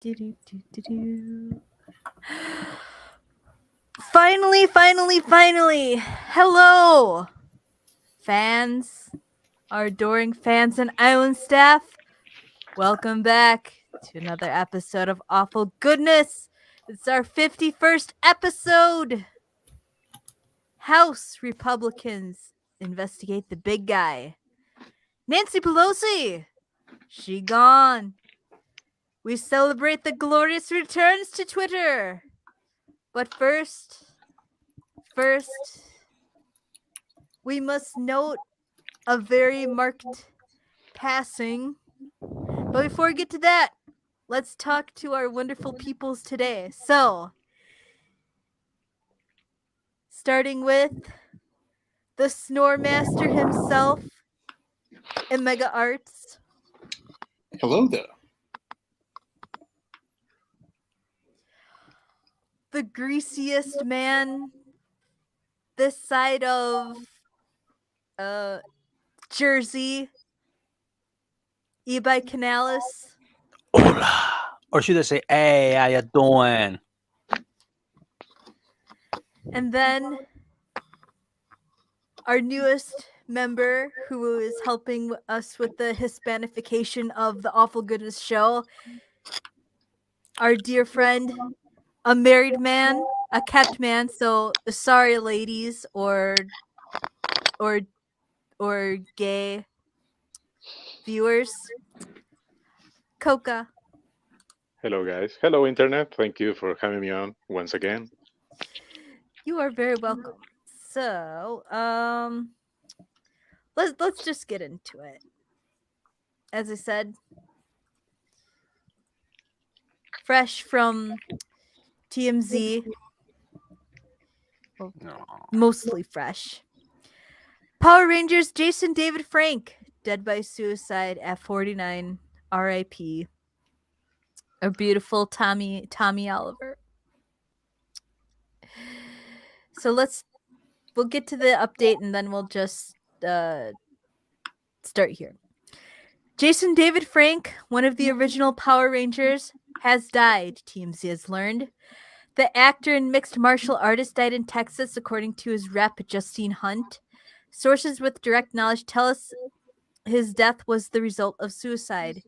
Do-do-do-do-do. Finally. Hello, fans, our adoring fans and island staff. Welcome back to another episode of Awful Goodness. It's our 51st episode. House Republicans investigate the big guy. Nancy Pelosi, she gone. We celebrate the glorious returns to Twitter. But first, we must note a very marked passing. But before we get to that, let's talk to our wonderful peoples today. So, starting with the Snore Master himself, Omega Arts. Hello there. The greasiest man this side of Jersey, Ebi Canales. Hola. Or should I say, hey, how you doing? And then our newest member who is helping us with the Hispanification of the Awful Goodness show, our dear friend, a married man, a kept man. So sorry, ladies, or gay viewers. Coca. Hello, guys. Hello, Internet. Thank you for having me on once again. You are very welcome. So, let's just get into it. As I said, fresh from TMZ. Well, mostly fresh. Power Rangers Jason David Frank, dead by suicide at 49, R.I.P. A beautiful Tommy Oliver. So we'll get to the update and then we'll just start here. Jason David Frank, one of the original Power Rangers, has died, TMZ has learned. The actor and mixed martial artist died in Texas, according to his rep, Justine Hunt. Sources with direct knowledge tell us his death was the result of suicide.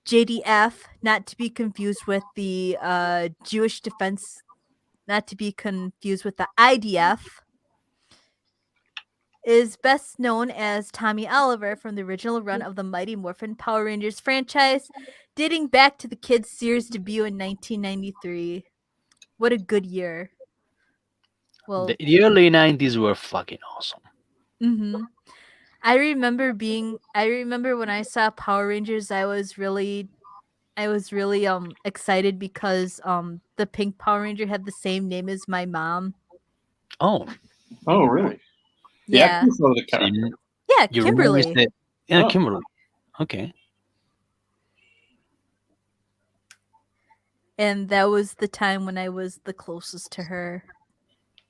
JDF, not to be confused with the Jewish Defense, not to be confused with the IDF, is best known as Tommy Oliver from the original run of the Mighty Morphin Power Rangers franchise, dating back to the kids' series debut in 1993. What a good year. Well, the early 90s were fucking awesome. Mm-hmm. I remember when I saw Power Rangers, I was really excited because the pink Power Ranger had the same name as my mom. Oh, Really? Yeah. The actress or the character? Yeah, you Kimberly. remember Yeah, Oh. Kimberly. Okay. And that was the time when I was the closest to her.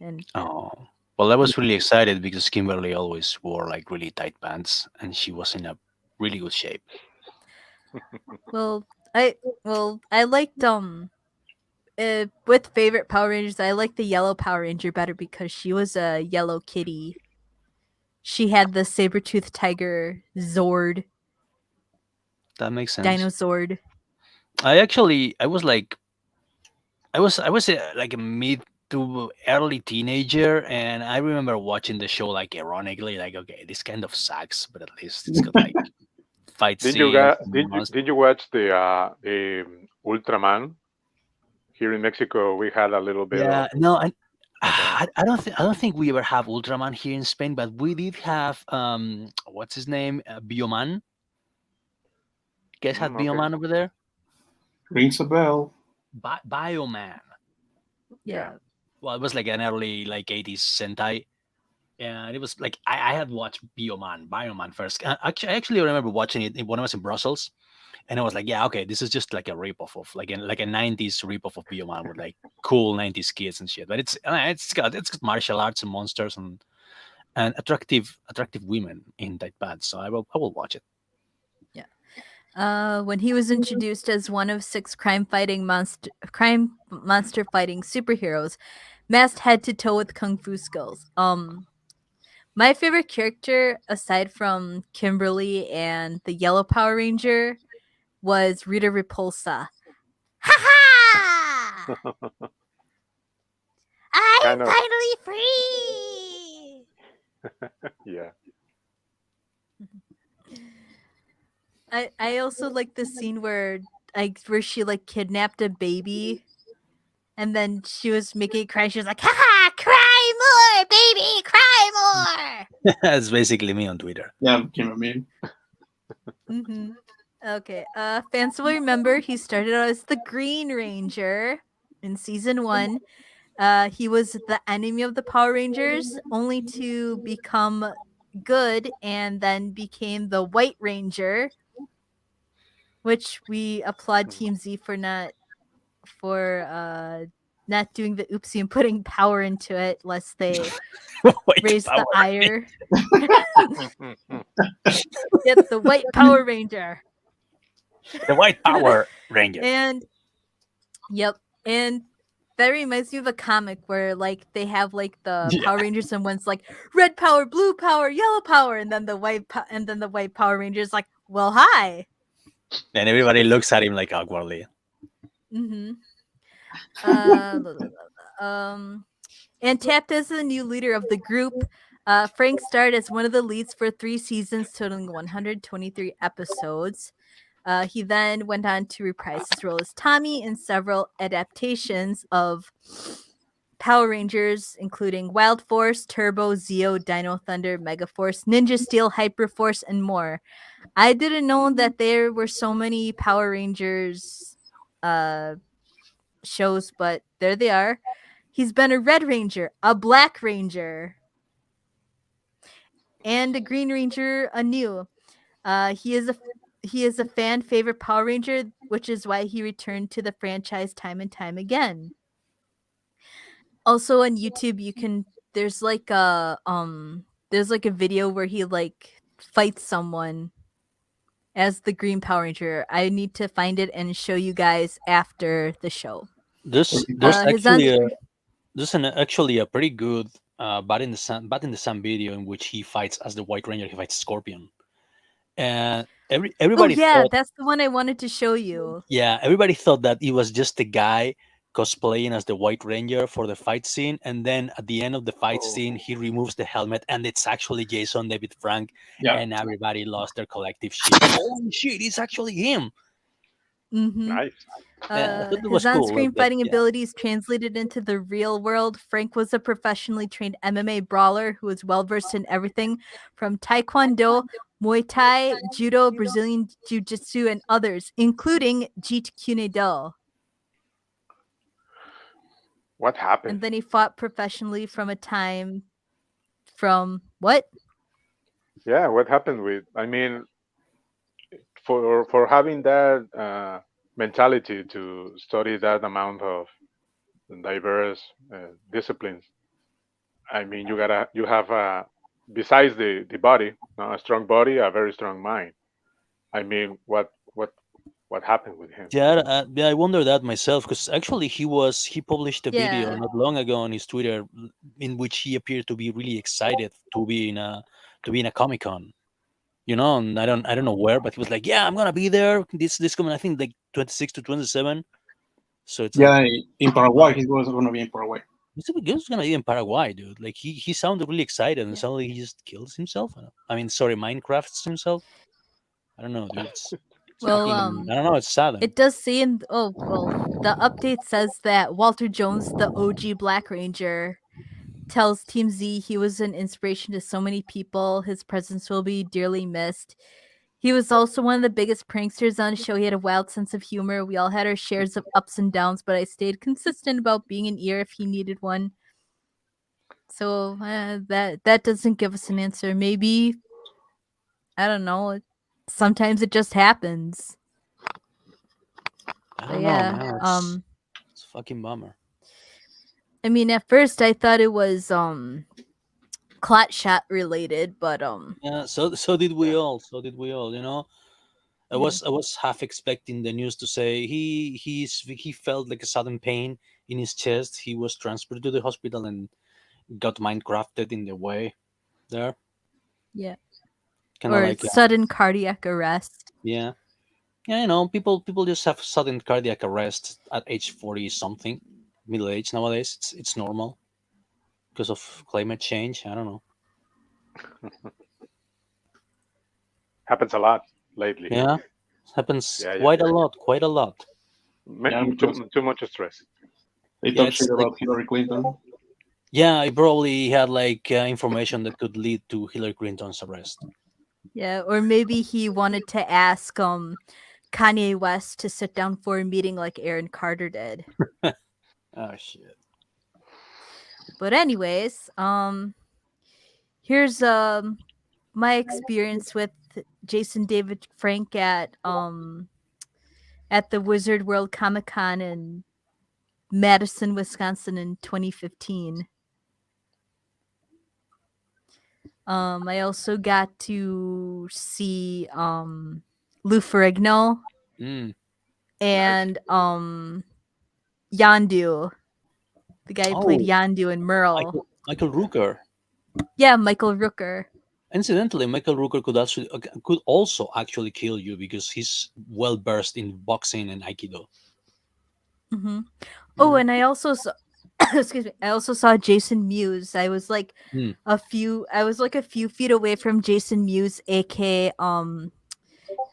And Oh, well, I was really excited because Kimberly always wore like really tight pants, and she was in a really good shape. I liked with favorite Power Rangers, I liked the yellow Power Ranger better because she was a yellow kitty. She had the saber-toothed tiger Zord. That makes sense. Dinozord. I was like, I was like a mid to early teenager, and I remember watching the show like ironically, like, okay, this kind of sucks, but at least it's got like fight Did scenes. you guys, and monsters. did you watch the Ultraman? Here in Mexico, we had a little bit Yeah, of. no, I don't think we ever have Ultraman here in Spain, but we did have what's his name, Bioman. You guys had Okay. Bioman over there. Rings a bell. Bioman. Yeah. Well, it was like an early like 80s Sentai. And it was like I had watched Bioman first. I actually remember watching it when I was in Brussels, and I was like, yeah, okay, this is just like a ripoff of like a 90s ripoff of Bioman with like cool 90s kids and shit. But it's got martial arts and monsters and attractive women in that pants. So I will watch it. Yeah. When he was introduced as one of 6 crime monster fighting superheroes, masked head to toe with kung fu skills. My favorite character, aside from Kimberly and the Yellow Power Ranger, was Rita Repulsa. Ha ha! I'm Kind of, finally free! yeah. I also like the scene where she like kidnapped a baby and then she was making it cry. She was like, "Ha ha! Cry more, baby! Cry more!" That's basically me on Twitter. Yeah, you know what I mean? Mm-hmm. Okay. Fans will remember he started out as the Green Ranger in season 1. He was the enemy of the Power Rangers, only to become good and then became the White Ranger, which we applaud Team Z for not doing the oopsie and putting power into it, lest they White raise Power, the ire. Mm. Yep, the White Power Ranger. the White Power Ranger. And yep, and that reminds me of a comic where like they have like the Yeah. Power Rangers and one's like red power, blue power, yellow power, and then the white Power Ranger's like, well, hi. And everybody looks at him like awkwardly. Mm-hmm. Uh, and tapped as the new leader of the group. Frank starred as one of the leads for 3 seasons, totaling 123 episodes. He then went on to reprise his role as Tommy in several adaptations of Power Rangers, including Wild Force, Turbo, Zeo, Dino Thunder, Mega Force, Ninja Steel, Hyper Force, and more. I didn't know that there were so many Power Rangers shows, but there they are. He's been a Red Ranger, a Black Ranger, and a Green Ranger anew. He is a fan favorite Power Ranger, which is why he returned to the franchise time and time again. Also on YouTube, there's like a video where he like fights someone as the Green Power Ranger. I need to find it and show you guys after the show. There's His on actually a pretty good Bat in the Sun video in which he fights as the White Ranger. He fights Scorpion, and Oh everybody yeah, thought, that's the one I wanted to show you. yeah, everybody thought that it was just a guy cosplaying as the White Ranger for the fight scene, and then at the end of the fight scene, he removes the helmet, and it's actually Jason David Frank, Yeah. and everybody lost their collective shit. Holy shit, it's actually him! Mm-hmm. Nice. Yeah, I thought it was His cool. on-screen but fighting yeah. abilities translated into the real world. Frank was a professionally trained MMA brawler who was well versed in everything from Taekwondo, Muay Thai, Judo, Brazilian Jiu-Jitsu, and others, including Jeet Kune Do. What happened? And then he fought professionally from a time from what? Yeah, what happened with? I mean, for having that mentality to study that amount of diverse disciplines. I mean, you have besides the body, a strong body, a very strong mind. I mean, what happened with him? Yeah, yeah, I wonder that myself because actually he published a video Yeah. not long ago on his Twitter in which he appeared to be really excited to be in a Comic Con. You know, and I don't know where, but he was like, "Yeah, I'm gonna be there. This coming, I think like 26 to 27." So it's like, Yeah, in Paraguay, wow, he was going to be in Paraguay. it's gonna be in Paraguay, dude. Like he sounded really excited, and Yeah. suddenly he just kills himself. I mean, sorry, Minecrafts himself. I don't know, dude. It's Well, fucking. I don't know. It's sad. it does say in the update says that Walter Jones, the OG Black Ranger, tells Team Z he was an inspiration to so many people. His presence will be dearly missed. He was also one of the biggest pranksters on the show. He had a wild sense of humor. We all had our shares of ups and downs, but I stayed consistent about being an ear if he needed one. So that doesn't give us an answer. Maybe, I don't know. Sometimes it just happens. I But don't yeah, know, man. It's a fucking bummer. I mean, at first I thought it was clot shot related, but Yeah, so did we all. So did we all. You know, Yeah. I was half expecting the news to say he felt like a sudden pain in his chest. He was transferred to the hospital and got Minecrafted in the way there. Yeah. Kind of Or like sudden cardiac arrest. yeah, yeah. People just have sudden cardiac arrest at age 40 something, middle age nowadays. It's normal because of climate change. I don't know. Happens a lot lately. Yeah, happens Yeah, yeah. quite a lot, quite a lot. Yeah, because Too much stress. they Yeah, talk it's shit like about Hillary Clinton. yeah, he probably had like information that could lead to Hillary Clinton's arrest. Yeah. Or maybe he wanted to ask Kanye West to sit down for a meeting like Aaron Carter did. Oh shit. But anyways, here's my experience with Jason David Frank at the Wizard World Comic Con in Madison, Wisconsin in 2015. I also got to see Lou Ferrigno Mm. Nice. and Yandu, the guy who played Oh, Yandu in Merle. Michael Rooker. Yeah, Michael Rooker. Incidentally, Michael Rooker could also actually kill you because he's well versed in boxing and aikido. Hmm. Oh, Mhm. and I also saw, excuse me. I also saw Jason Mewes. Mm. I was like a few feet away from Jason Mewes, aka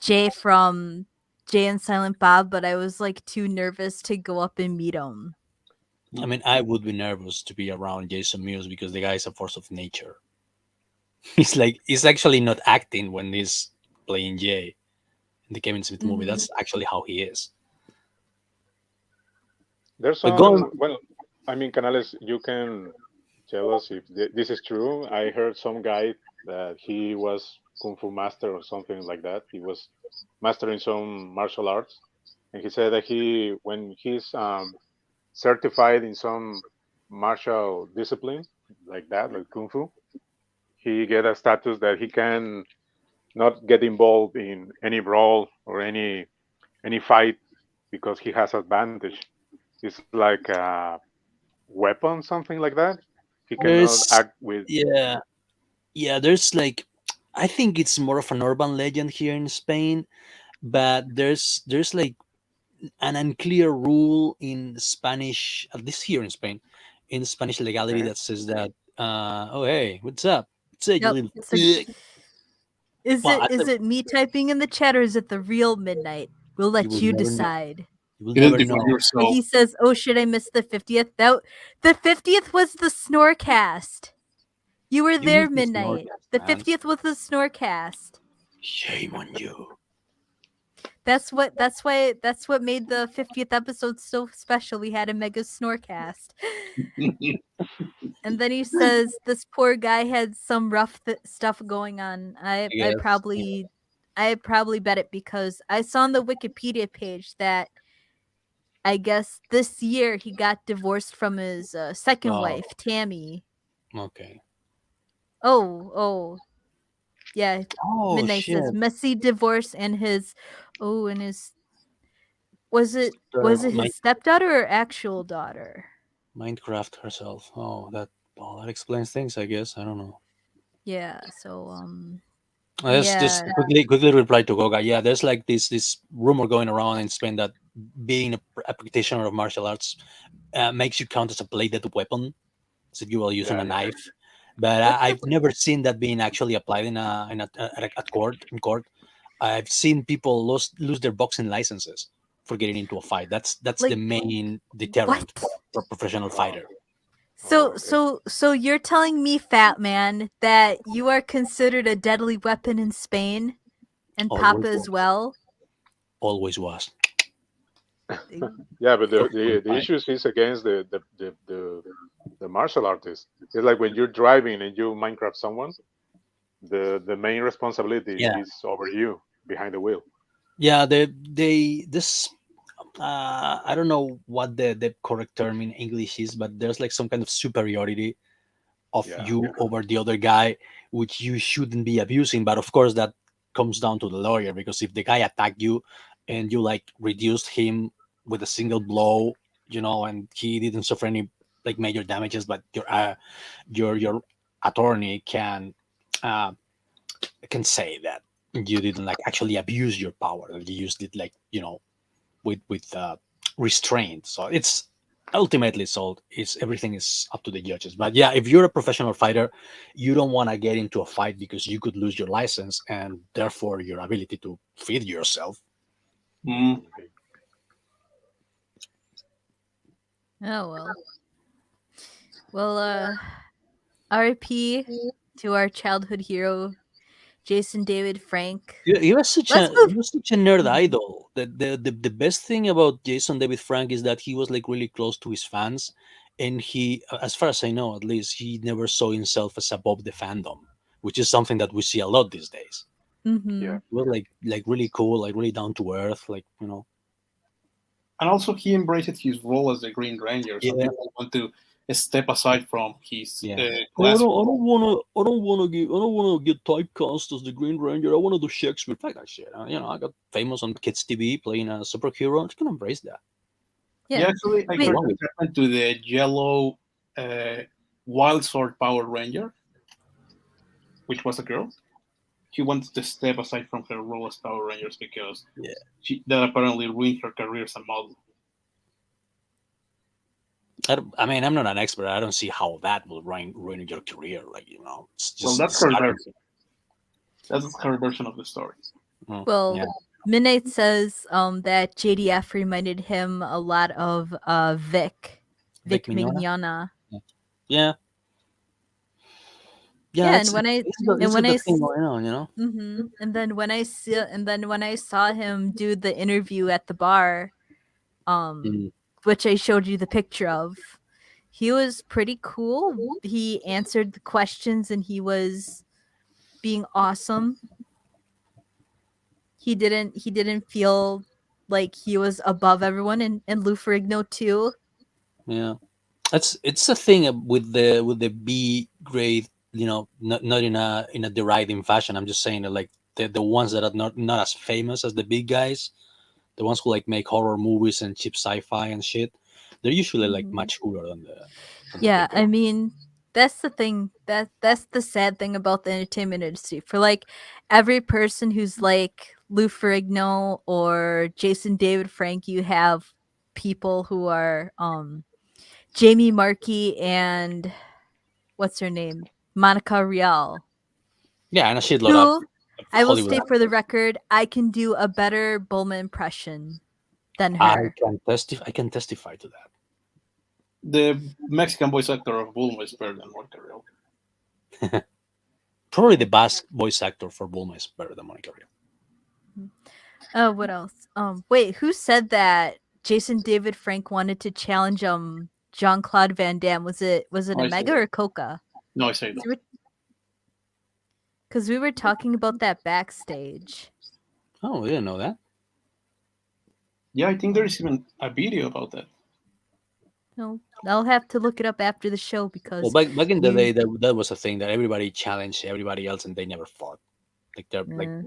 Jay from Jay and Silent Bob, but I was like too nervous to go up and meet him. I mean, I would be nervous to be around Jason Mewes because the guy is a force of nature. He's actually not acting when he's playing Jay in the Kevin Smith movie. Hmm. That's actually how he is. There's But going, some. Well, I mean, Canales, you can tell us if this is true. I heard some guy that he was kung fu master or something like that. He was mastering some martial arts, and he said that when he's certified in some martial discipline like that, like kung fu, he get a status that he can not get involved in any brawl or any fight because he has advantage. It's like a weapon, something like that. He cannot there's act with. yeah, yeah. There's like, I think it's more of an urban legend here in Spain, but there's like an unclear rule in Spanish, at least here in Spain, in Spanish legality Okay. that says that, oh hey, what's up? What's up, you Yep. little? It's like, Well, I is said, it me typing in the chat or is it the real midnight? We'll you let will you never know. decide. You will never Identify know. And yourself. he says, "Oh shit, I missed the 50th." The 50th was the Snorecast. You were You there, missed this midnight. Snorcast, The man. 50th was the Snorecast. Shame on you. That's what made the 50th episode so special. We had a mega Snorecast. And then he says this poor guy had some rough stuff going on. I guess. I probably bet it because I saw on the Wikipedia page that I guess this year he got divorced from his second Oh, wife, Tammy. okay. Oh, yeah. Oh Midnight says shit. messy divorce and his and his The was it his stepdaughter or actual daughter? Minecraft herself. Oh, that explains things, I guess. I don't know. Yeah. So Let's just yeah. quickly reply to Goga. Yeah, there's like this rumor going around in Spain that being a practitioner of martial arts makes you count as a bladed weapon, as if you were using Yeah, a yeah. knife. But What's I've the never seen that being actually applied at court. In court, I've seen people lose their boxing licenses for getting into a fight. That's the like main deterrent what? for a professional Wow. fighter. So Oh, okay. so so you're telling me, fat man, that you are considered a deadly weapon in Spain and Always Papa as was. well? Always was. Yeah, but First one the fight. issues is against the martial artist. It's like when you're driving and you Minecraft someone, the main responsibility Yeah, is over you behind the wheel. yeah. They this I don't know what the correct term in English is, but there's like some kind of superiority of Yeah, you over the other guy, which you shouldn't be abusing. But of course, that comes down to the lawyer, because if the guy attacked you and you like reduced him with a single blow, and he didn't suffer any like major damages, but your attorney uh, can say that you didn't like actually abuse your power, that you used it like with restraint. So it's ultimately sold. It's everything is up to the judges. But yeah, if you're a professional fighter, you don't want to get into a fight because you could lose your license and therefore your ability to feed yourself. Mm. Oh well. Well, RIP to our childhood hero, Jason David Frank. He was such Let's a move. he was such a nerd Mhm. idol. The best thing about Jason David Frank is that he was like really close to his fans, and he, as far as I know, at least he never saw himself as above the fandom, which is something that we see a lot these days. Yeah. Mhm. He was like really cool, like really down to earth, like. And also, he embraced his role as the Green Ranger. Some Yeah, people want to step aside from his yeah. Oh, classic. I don't wanna get typecast as the Green Ranger. I wanna do Shakespeare. Fuck that shit. I got famous on kids TV playing a superhero. I'm just gonna embrace that. Yeah, Yeah. actually, I What's Wait. heard wrong that with it? happened to the yellow Wild Sword Power Ranger, which was a girl. She wanted to step aside from her role as Power Rangers because Yeah. that apparently ruined her career as a model. I mean, I'm not an expert. I don't see how that will ruin your career. Like, it's Well, just that's her starting. version. That's her version of the story. Well, Yeah. Midnight says that JDF reminded him a lot of Vic Vic Mignogna? Mignogna. Yeah. Yeah, Yeah, it's, and it's when the I thing going on. and then when I saw him do the interview at the bar, Mm, which I showed you the picture of, he was pretty cool. He answered the questions and he was being awesome. He didn't feel like he was above everyone, and Lou Ferrigno too. yeah. It's a thing with the B grade, not in a deriding fashion. I'm just saying that like the ones that are not as famous as the big guys, the ones who like make horror movies and cheap sci-fi and shit, they're usually like Mhm. much cooler than the Yeah, big guys. I mean, that's the thing. That's the sad thing about the entertainment industry. For like every person who's like Lou Ferrigno or Jason David Frank, you have people who are Jamie Markey and what's her name? Monica Rial. Yeah, and a shitload of Who I will Hollywood state for the actors. record, I can do a better Bulma impression than I her. can testify to that. The Mexican voice actor of Bulma is better than Monica Rial. Probably the best voice actor for Bulma is better than Monica Rial. Oh, what else? Wait, who said that Jason David Frank wanted to challenge Jean Claude Van Damme? Was it I say Omega that. or Coca? No, I say that. Because we were talking about that backstage. Oh, we didn't know that. Yeah, I think there is even a video about that. No, I'll have to look it up after the show Well, because back in the we. day, that was a thing that everybody challenged everybody else, and they never fought. Like they're like Uh,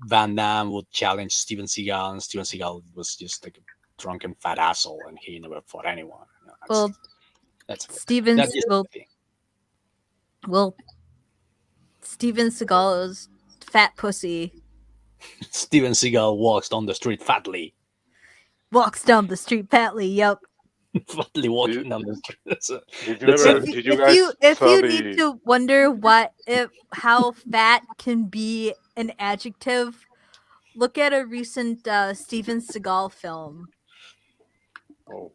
Van Damme would challenge Steven Seagal, and Steven Seagal was just like a drunken fat asshole, and he never fought anyone. well, That's Steven's just well, the thing. well, Steven Seagal's fat pussy Steven Seagal walks down the street fatly, walks down the street fatly. Yep. fatly Did, walking down the street. did you That's ever? a, Did you guys If saw you need the? to wonder how fat can be an adjective, look at a recent Steven Seagal film. Oh,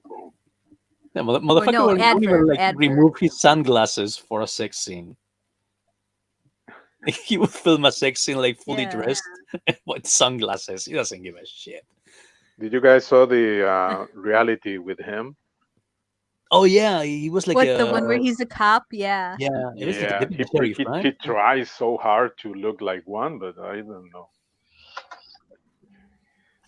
yeah, Or motherfucker no, won't even like adverb. remove his sunglasses for a sex scene. He would film a sex scene like fully Yeah. dressed with sunglasses. He doesn't give a shit. did you guys saw the reality with him? Oh yeah, he was like What, the a one where he's a cop? Yeah. yeah. It was like a Yeah, deputy sheriff, he right? tries so hard to look like one, but I don't know.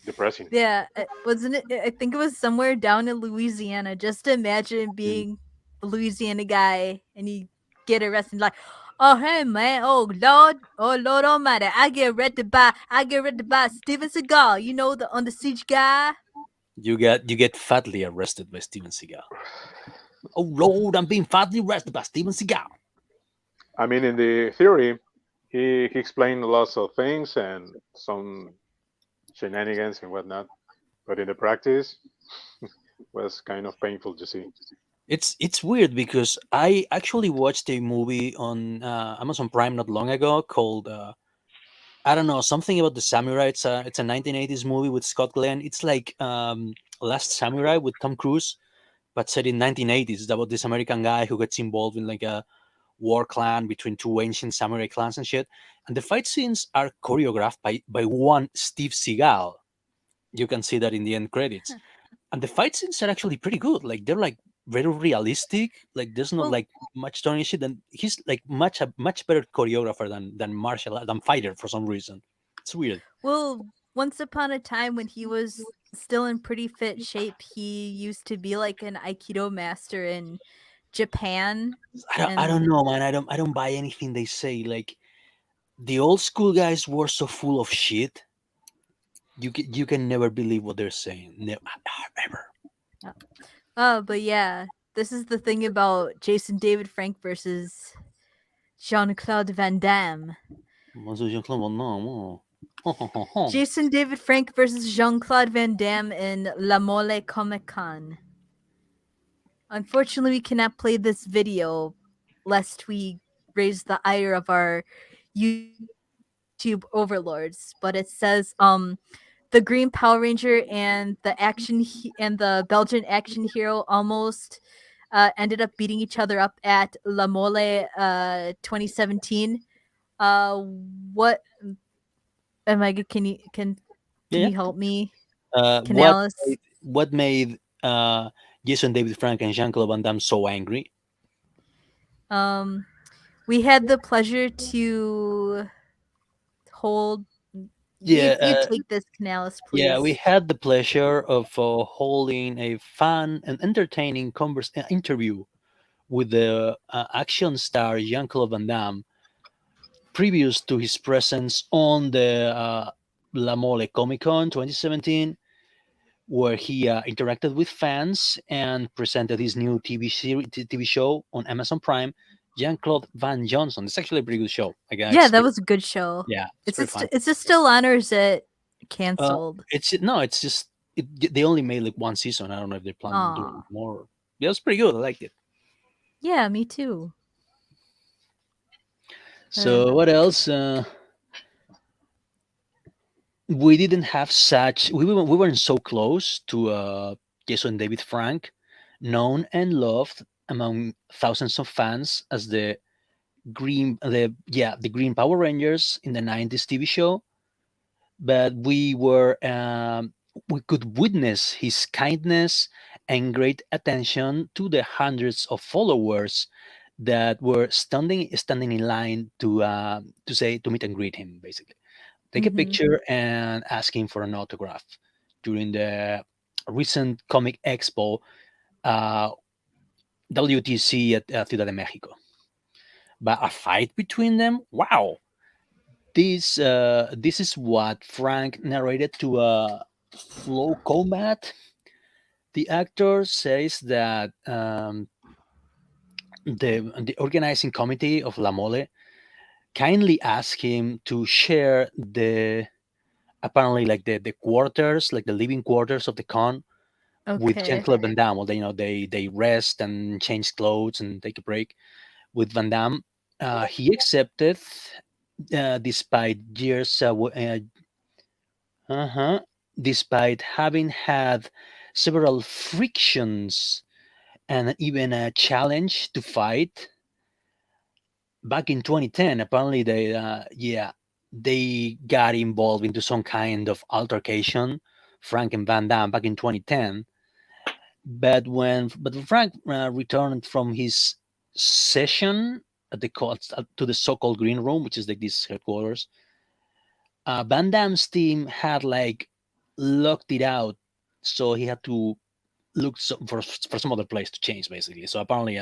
Depressing. Yeah. Wasn't it? I think it was somewhere down in Louisiana. Just imagine being a Louisiana guy and you get arrested like, Oh hey man, oh Lord Almighty, I get ready to buy Steven Seagal, you know the Under Siege guy. You get fatly arrested by Steven Seagal. Oh Lord, I'm being fatly arrested by Steven Seagal. I mean, in the theory, he explained lots of things and some shenanigans and whatnot, but in the practice, was kind of painful to see. It's weird because I actually watched a movie on Amazon Prime not long ago called I don't know, something about the samurai. It's a 1980s movie with Scott Glenn. It's like Last Samurai with Tom Cruise, but set in 1980s. It's about this American guy who gets involved in like a war clan between two ancient samurai clans and shit. And the fight scenes are choreographed by one Steve Seagal. You can see that in the end credits. And the fight scenes are actually pretty good. Like they're like very realistic. Like there's not Well, like much turning shit. And he's like much better choreographer than martial art than fighter for some reason. It's weird. well, once upon a time when he was still in pretty fit shape, he used to be like an Aikido master in Japan. I don't And know, man. I don't buy anything they say. Like the old school guys were so full of shit. You can never believe what they're saying. Never ever. but yeah, this is the thing about Jason David Frank versus Jean Claude Van Damme. Jason David Frank versus Jean Claude Van Damme in La Mole Comic Con. Unfortunately, we cannot play this video lest we raise the ire of our YouTube overlords. But it says, the Green Power Ranger and and the Belgian action hero almost ended up beating each other up at La Mole 2017. Uh, what am I? Can Yeah. you help me, What Canalis? made Jason David Frank and Jean Claude Van Damme so angry? Um, we had the pleasure to hold. You Yeah, you take this, Canalis, yeah, we please. had the pleasure of holding a fun and entertaining interview with the action star Jean Claude Van Damme previous to his presence on the La Mole Comic Con 2017, where he interacted with fans and presented his new TV show on Amazon Prime, Jean Claude Van Johnson. It's actually a pretty good show. Like, Yeah, that was a good show. yeah, it's pretty fun. Is it still on or is it Uh, canceled? it's just they only made like one season. I don't know if they plan on doing Aw. more. Yeah, it was pretty good. I liked it. Yeah, me too. So what else? We didn't have such. We weren't so close to Jason David Frank, known and loved among thousands of fans as the Green Power Rangers in the 90s TV show, but we could witness his kindness and great attention to the hundreds of followers that were standing in line to meet and greet him, basically take a Mm-hmm. picture and ask him for an autograph during the recent comic expo, uh, WTC at Ciudad de Mexico. But a fight between them, wow! This is what Frank narrated to Flow Combat. The actor says that the organizing committee of La Mole kindly asked him to share the apparently like the quarters, like the living quarters of the con with Jean Okay. Claude Van Damme. Well, they rest and change clothes and take a break with Van Damme. He accepted, despite years uh-huh, despite having had several frictions and even a challenge to fight back in 2010. Apparently, they got involved into some kind of altercation, Frank and Van Damme, back in 2010. But when Frank returned from his session to the so-called green room, which is like this headquarters, Van Damme's team had like locked it out, so he had to for some other place to change, basically. So apparently,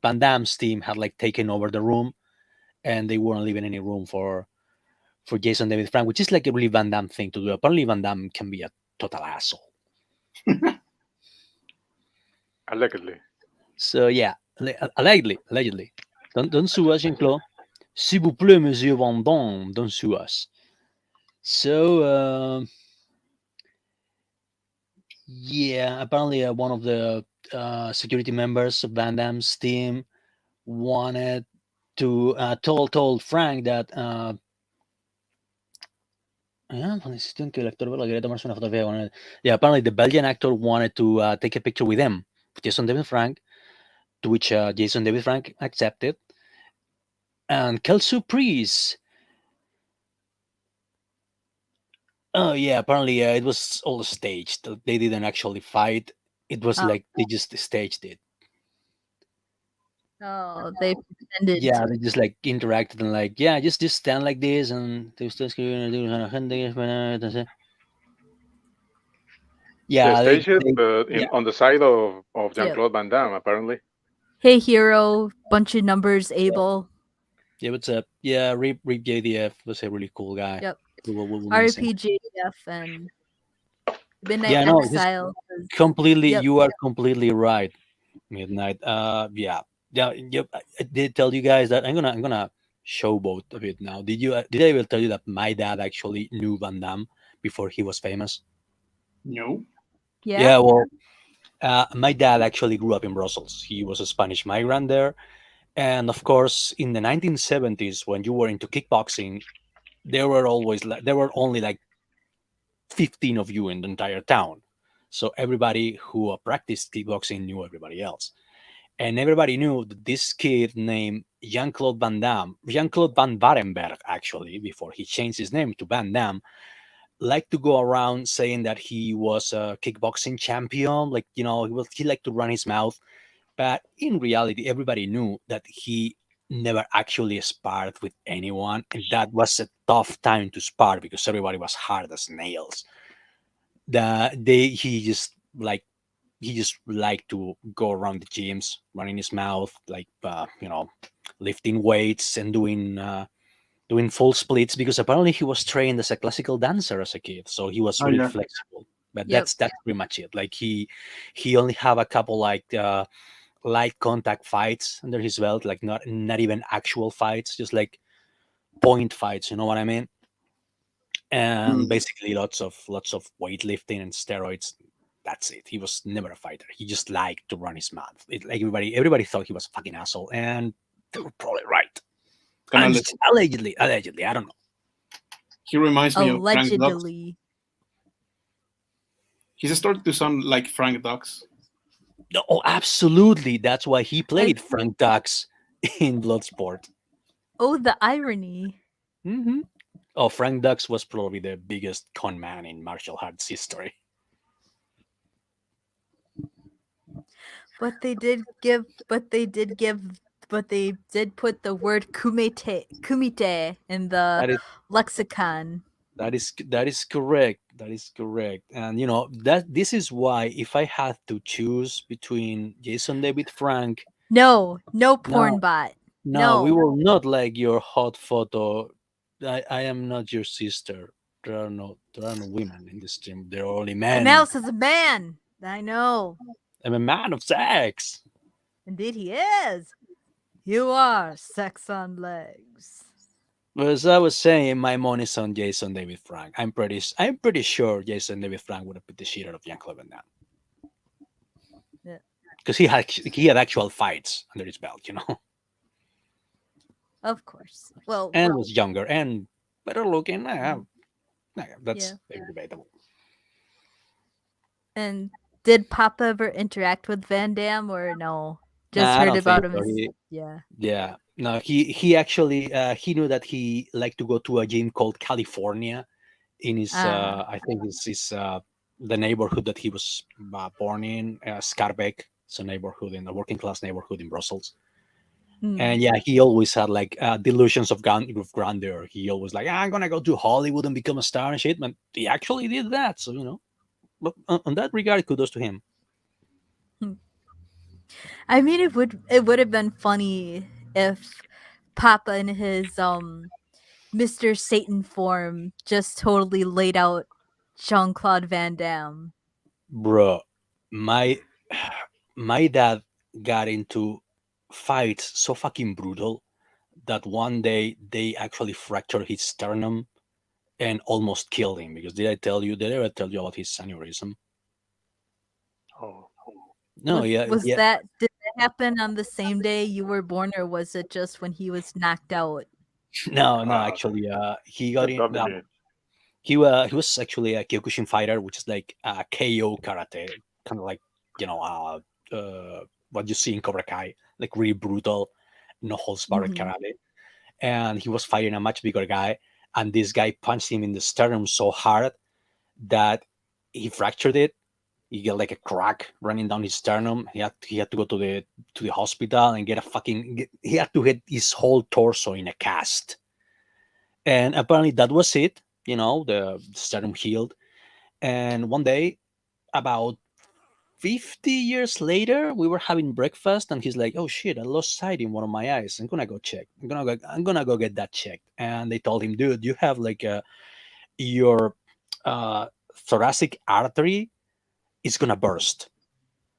Van Damme's team had like taken over the room and they weren't leaving any room for Jason David Frank, which is like a really Van Damme thing to do. Apparently, Van Damme can be a total asshole. Allegedly. So yeah, allegedly. Don't sue us, Jean-Claude. S'il vous plaît, Monsieur Van Damme, don't sue us. So yeah, apparently one of the security members of Van Damme's team wanted to told Frank that necesito que el actor Vela quería tomarse una fotografía con él. Yeah, apparently the Belgian actor wanted to take a picture with him, Jason David Frank, to which Jason David Frank accepted. And quelle surprise! Oh yeah, apparently it was all staged. They didn't actually fight. It was Oh. like they just staged it. Oh, they pretended. Yeah, they just like interacted and like, yeah, just stand like this and they still Yeah, yeah, stage it, they but yeah, on the side of Jean Yep. Claude Van Damme, apparently. Hey, hero, bunch of numbers, Abel. yeah, what's up? Yeah, Rip JDF was a really cool guy. Yep. We'll miss him. RP JDF and Midnight Yeah, no, just Exile. completely. Yep. You are completely right, Midnight. Yeah. Yep. I did tell you guys that I'm gonna showboat a bit now. Did I ever tell you that my dad actually knew Van Damme before he was famous? No. Yeah. Yeah, well, my dad actually grew up in Brussels. He was a Spanish migrant there, and of course, in the 1970s, when you were into kickboxing, there were only like 15 of you in the entire town. So everybody who practiced kickboxing knew everybody else. And everybody knew that this kid named Jean-Claude Van Damme, Jean-Claude Van Varenberg, actually, before he changed his name to Van Damme, liked to go around saying that he was a kickboxing champion. Like, he liked to run his mouth. But in reality, everybody knew that he never actually sparred with anyone. And that was a tough time to spar because everybody was hard as nails. He just liked to go around the gyms, running his mouth, like lifting weights and doing full splits because apparently he was trained as a classical dancer as a kid, so he was Oh, really yeah. flexible. But Yep. that's pretty much it. Like he only have a couple like light contact fights under his belt, like not even actual fights, just like point fights. You know what I mean? And basically lots of weightlifting and steroids. That's it. He was never a fighter. He just liked to run his mouth. Like everybody thought he was a fucking asshole, and they were probably right. Kinda like- Allegedly, I don't know. he reminds me of Frank Dux. Allegedly. He's started to sound like Frank Dux. No, oh, absolutely. That's why he played Frank Dux in Bloodsport. Oh, the irony. Mm-hmm. Oh, Frank Dux was probably the biggest con man in martial arts history. But they did put the word kumite in the That is lexicon. that is correct. That is correct. And that this is why if I had to choose between Jason David Frank, No porn bot. no, we No. will not like your hot photo. I am not your sister. There are no women in this stream. There are only men. Mouse is a man. I know. I'm a man of sex. Indeed he is. You are sex on legs. Well, as I was saying, my money's on Jason David Frank. I'm pretty sure Jason David Frank would have beat the shit out of Jean-Claude Van Damme. Yeah. Because he had actual fights under his belt, Of course. Well, and was younger and better looking. That's maybe debatable. and did Papa ever interact with Van Damme or no? Just Nah, I heard don't about think him. so. Yeah. Yeah. No, he actually he knew that he liked to go to a gym called California in his I think it's the neighborhood that he was born in, Schaerbeek. It's a neighborhood in the working class neighborhood in Brussels. And yeah, he always had like delusions of grandeur. He always like, I'm gonna go to Hollywood and become a star and shit. But he actually did that. So but on that regard, kudos to him. I mean, it would have been funny if Papa in his Mr. Satan form just totally laid out Jean-Claude Van Damme. Bro, my my dad got into fights so fucking brutal that one day they actually fractured his sternum and almost killed him. Because did I ever tell you about his aneurysm? Oh, No, yeah, Was yeah. did that happen on the same day you were born, or was it just when he was knocked out? No, no, uh, actually, he got that in. doesn't mean. He was actually a Kyokushin fighter, which is like a KO karate, kind of like you know what you see in Cobra Kai, like really brutal, no holds barred Mhm. karate. And he was fighting a much bigger guy, and this guy punched him in the sternum so hard that he fractured it. He got like a crack running down his sternum. He had to go to the hospital and get a he had to get his whole torso in a cast. And apparently that was it. The sternum healed. And one day, about 50 years later, we were having breakfast, and he's like, "Oh shit, I lost sight in one of my eyes. I'm gonna go check. I'm gonna go get that checked." And they told him, "Dude, you have like your uh, thoracic artery is gonna burst.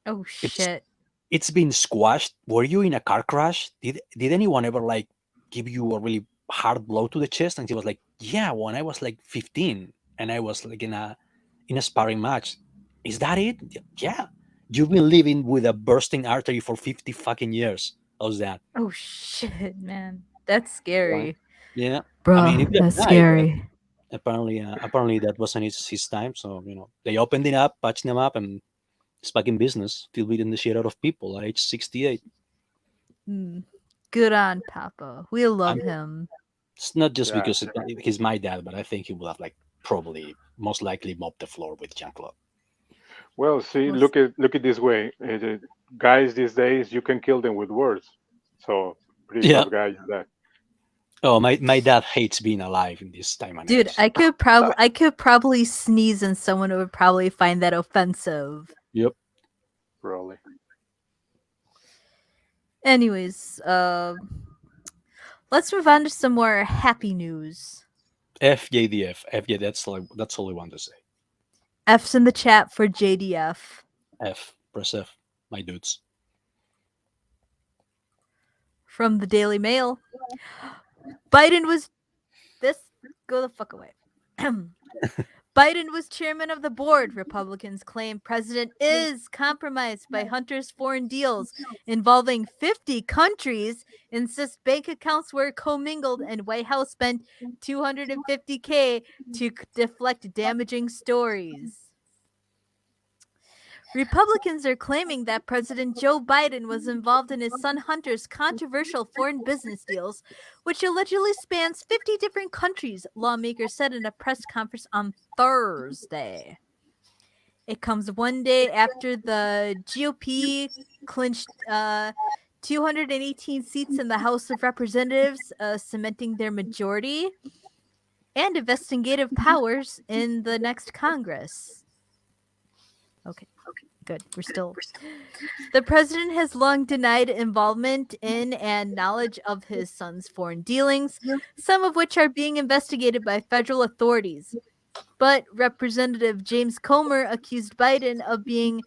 Oh It's shit. it's been squashed. Were you in a car crash? Did anyone ever like give you a really hard blow to the chest?" And he was like, "Yeah, when I was like 15, and I was like in a sparring match. Is that it? Yeah. You've been living with a bursting artery for 50 fucking years. How's that?" Oh shit, man. That's Right. scary. Yeah. I mean, Bruh, it got that's died, but scary. apparently that wasn't his time. So they opened it up, patched him up, and it's back in business, still beating the shit out of people at age 68. Hmm. Good on Papa. We love I'm him. It's not just Yeah. because he's my dad, but I think he would have like probably most likely mopped the floor with Jean Claude. Well, see, Well, look at this way. Guys these days, you can kill them with words. So pretty Yeah. tough guy is that. Oh, my dad hates being alive in this time and dude, age. I could probably sneeze and someone would probably find that offensive. Yep. Probably. Anyways, let's move on to some more happy news. FJDF. FJ. That's all I want to say. F's in the chat for JDF. F. Press F. My dudes. From the Daily Mail. Biden was this go the fuck away. Biden was chairman of the board. Republicans claim president is compromised by Hunter's foreign deals involving 50 countries, insist bank accounts were commingled, and White House spent $250K to deflect damaging stories. Republicans are claiming that President Joe Biden was involved in his son Hunter's controversial foreign business deals, which allegedly spans 50 different countries, lawmakers said in a press conference on Thursday. It comes one day after the GOP clinched 218 seats in the House of Representatives, cementing their majority and investigative powers in the next Congress. Okay. Good. We're still. The president has long denied involvement in and knowledge of his son's foreign dealings, some of which are being investigated by federal authorities. But Representative James Comer accused Biden of being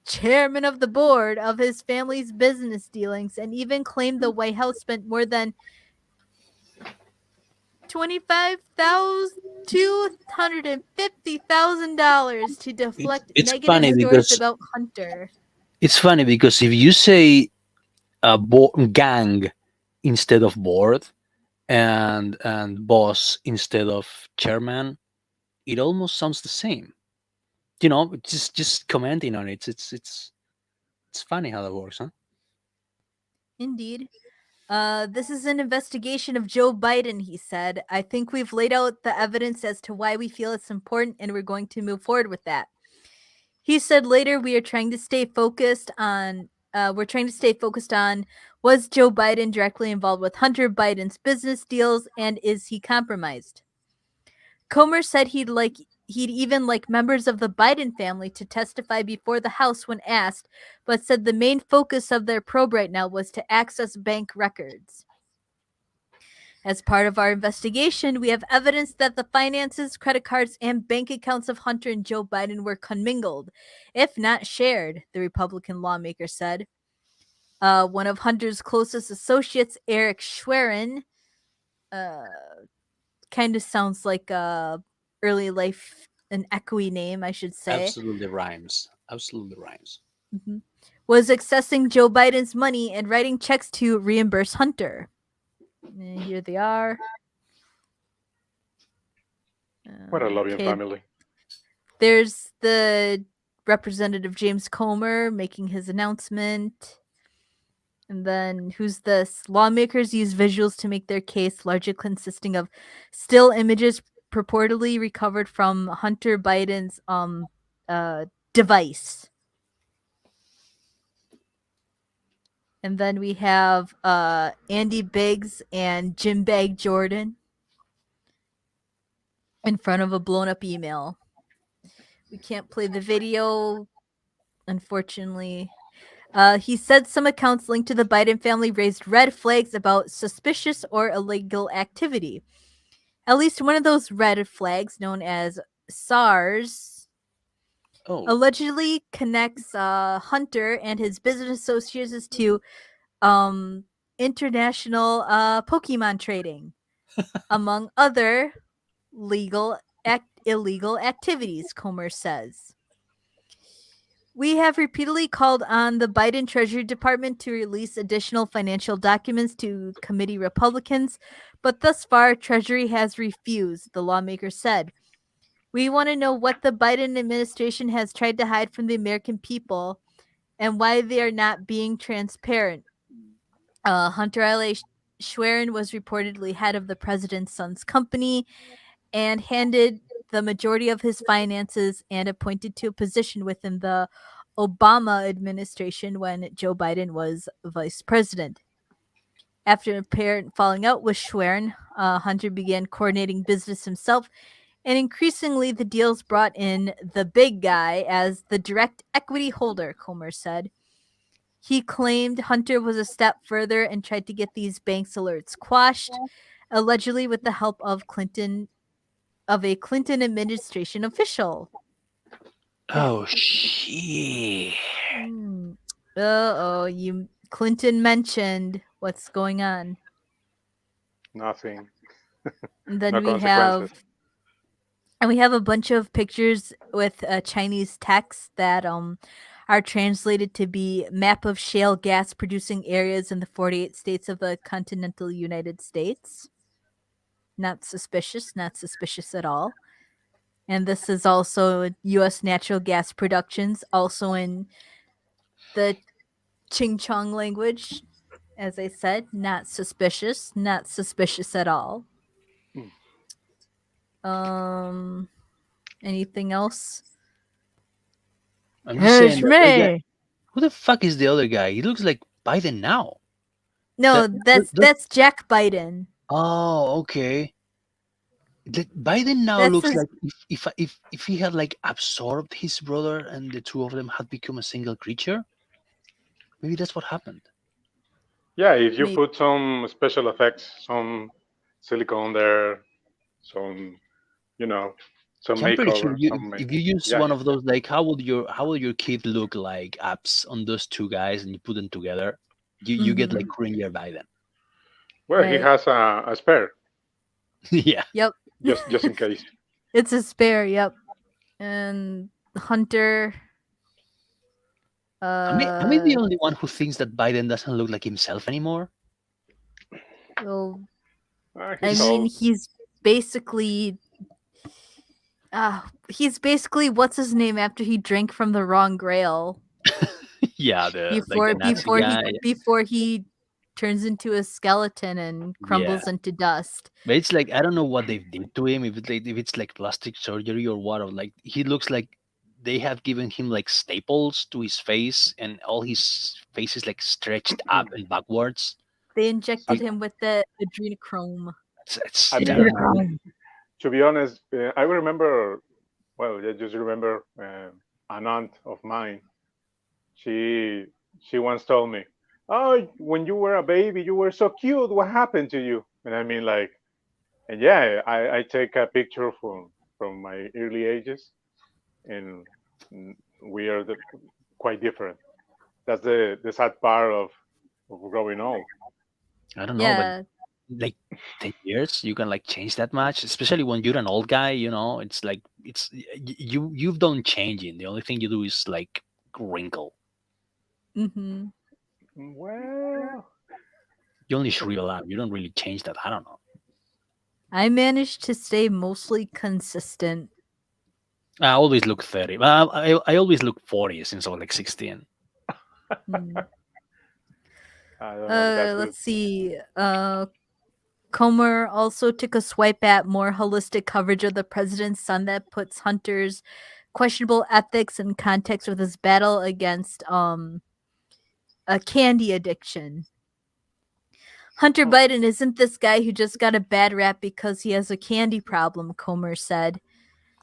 chairman of the board of his family's business dealings and even claimed the White House spent more than $250,000 to deflect It's negative funny stories because about Hunter. if you say gang instead of board and boss instead of chairman, it almost sounds the same. Just commenting on it. It's funny how that works, huh? Indeed. This is an investigation of Joe Biden, he said. I think we've laid out the evidence as to why we feel it's important, and we're going to move forward with that. He said later, we are trying to stay focused on. Was Joe Biden directly involved with Hunter Biden's business deals, and is he compromised? Comer said he'd even like members of the Biden family to testify before the House when asked, but said the main focus of their probe right now was to access bank records. As part of our investigation, we have evidence that the finances, credit cards, and bank accounts of Hunter and Joe Biden were commingled, if not shared, the Republican lawmaker said. One of Hunter's closest associates, Eric Schwerin, kind of sounds like a early life, an echoey name, I should say. Absolutely rhymes. Absolutely rhymes. Mhm. Was accessing Joe Biden's money and writing checks to reimburse Hunter. And here they are. What a loving Okay, family. there's the Representative James Comer making his announcement. And then who's this? Lawmakers use visuals to make their case, largely consisting of still images purportedly recovered from Hunter Biden's device. And then we have Andy Biggs and Jim Bag Jordan in front of a blown up email. We can't play the video, unfortunately. He said some accounts linked to the Biden family raised red flags about suspicious or illegal activity. At least one of those red flags, known as SARS, allegedly connects Hunter and his business associates to international Pokemon trading, among other illegal activities, Comer says. We have repeatedly called on the Biden Treasury Department to release additional financial documents to committee Republicans, but thus far, Treasury has refused, the lawmaker said. We want to know what the Biden administration has tried to hide from the American people and why they are not being transparent. Hunter L.A. Schwerin was reportedly head of the president's son's company and handed the majority of his finances and appointed to a position within the Obama administration when Joe Biden was vice president. After an apparent falling out with Schwerin, Hunter began coordinating business himself, and increasingly the deals brought in the big guy as the direct equity holder, Comer said. He claimed Hunter was a step further and tried to get these banks alerts quashed, allegedly with the help of a Clinton administration official. Oh shit! You Clinton mentioned what's going on. Nothing. And then No we consequences. have a bunch of pictures with Chinese text that are translated to be map of shale gas producing areas in the 48 states of the continental United States. Not suspicious at all. And this is also U.S. natural gas productions, also in the Ching Chong language. As I said, not suspicious at all. Anything else? I'm just saying that, Me. who the fuck is the other guy? He looks like Biden now. No, That- that's Jack Biden. Oh, okay. Biden now That's looks his, like if he had like absorbed his brother and the two of them had become a single creature. Maybe that's what happened. Yeah, if you maybe. put some special effects, some silicone there, some, some Yeah, I'm pretty sure makeover, some if you use yeah, one yeah. of those, like how will your kid look like apps on those two guys and you put them together, you get like Ranger Biden. Well, he Right. has a spare, Yeah. Yep. just in case. It's a spare, yep. And Hunter. Am I the only one who thinks that Biden doesn't look like himself anymore? Well, I He's mean, old. he's basically what's his name after he drank from the wrong grail Yeah, the Nazi guy. before he turns into a skeleton and Yeah, crumbles into dust. but it's like I don't know what they did to him. If it's like plastic surgery or what, or like he looks like they have given him like staples to his face, and all his face is like stretched up and backwards. They injected Like, him with the adrenochrome. it's I mean, terrible. to be honest, I remember. Well, I just remember an aunt of mine. She once told me, "Oh, when you were a baby, you were so cute. What happened to you?" And I mean, like, and yeah, I take a picture from my early ages, and we are quite different. That's the sad part of growing old. I don't know, but Yeah. like 10 years, you can like change that much, especially when you're an old guy. It's like you've done changing. The only thing you do is like wrinkle. Mm-hmm. Well, You only shrivel up. You don't really change that. I don't know. I managed to stay mostly consistent. I always look 30. I always look 40 since I was like 16. Hmm. I don't know. That's good. Let's see. Comer also took a swipe at more holistic coverage of the president's son that puts Hunter's questionable ethics in context with his battle against a candy addiction. Hunter Oh, Biden isn't this guy who just got a bad rap because he has a candy problem, Comer said.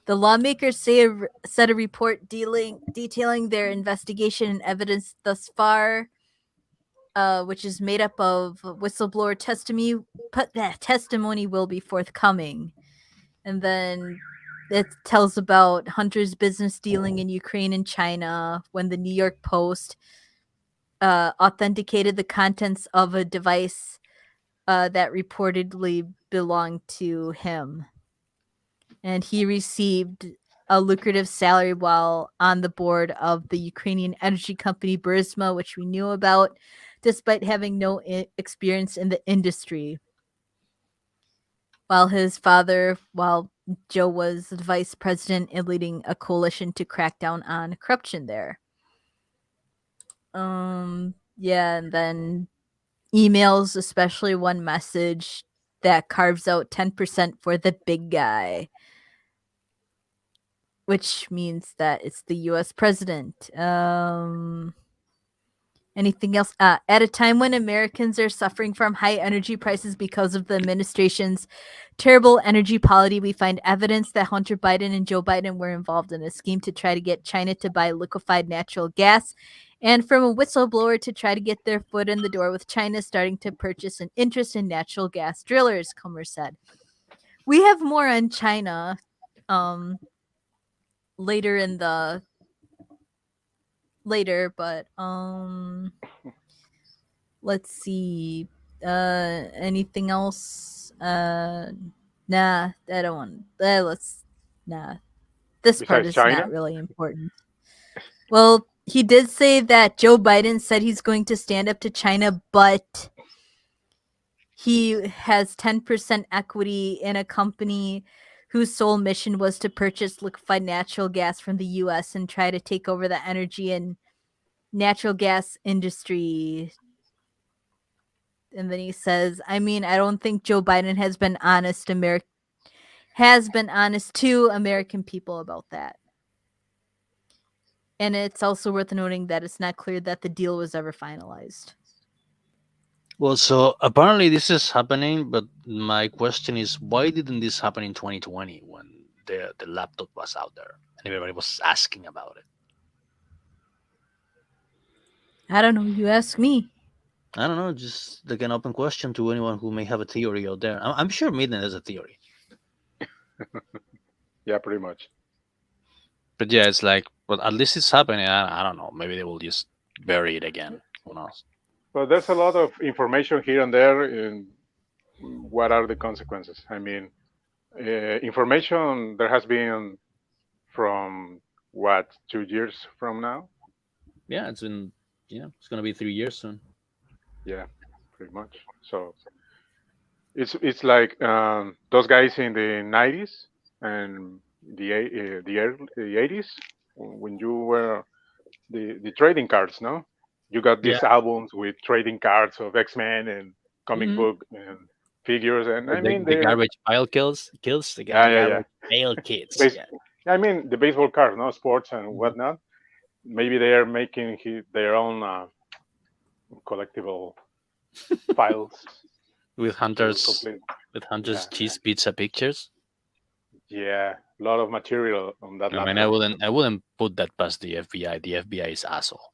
The lawmakers said a report detailing their investigation and evidence thus far, which is made up of whistleblower testimony will be forthcoming. And then it tells about Hunter's business dealing in Ukraine and China when the New York Post authenticated the contents of a device that reportedly belonged to him. And he received a lucrative salary while on the board of the Ukrainian energy company Burisma, which we knew about, despite having no experience in the industry. While Joe was the vice president and leading a coalition to crack down on corruption there. Yeah, and then emails, especially one message that carves out 10% for the big guy, which means that it's the US president. Anything else? At a time when Americans are suffering from high energy prices because of the administration's terrible energy policy, we find evidence that Hunter Biden and Joe Biden were involved in a scheme to try to get China to buy liquefied natural gas, and from a whistleblower to try to get their foot in the door with China starting to purchase an interest in natural gas drillers, Comer said. We have more on China later in the but let's see. Anything else? Nah, I don't want. Nah. This part besides is not China, really important. Well, he did say that Joe Biden said he's going to stand up to China, but he has 10% equity in a company whose sole mission was to purchase liquefied natural gas from the U.S. and try to take over the energy and natural gas industry. And then he says, I mean, I don't think Joe Biden has been honest to American people about that. And it's also worth noting that it's not clear that the deal was ever finalized. Well, so apparently this is happening, but my question is, why didn't this happen in 2020 when the laptop was out there and everybody was asking about it? I don't know. You ask me. I don't know, just like an open question to anyone who may have a theory out there. I'm sure Midnight has a theory, yeah, pretty much. but yeah, it's like, but at least it's happening. I don't know. Maybe they will just bury it again. Who knows? But there's a lot of information here and there. And what are the consequences? I mean, information there has been from what 2 years from now. Yeah, it's gonna be 3 years soon. Yeah, pretty much. So it's like those guys in the 90s and the 80s when you were the trading cards, no? You got Yeah. these albums with trading cards of X-Men and comic Hmm. book and figures, and I mean The they're garbage pile kills the yeah, yeah, yeah. garbage pail kids. Base, Yeah. I mean the baseball cards, no sports and Mhm. whatnot. Maybe they are making their own collectible files With to hunters complete. with hunters Yeah, cheese pizza pictures. yeah, a lot of material on that I mean, I laptop. wouldn't I wouldn't put that past the FBI. The FBI is asshole.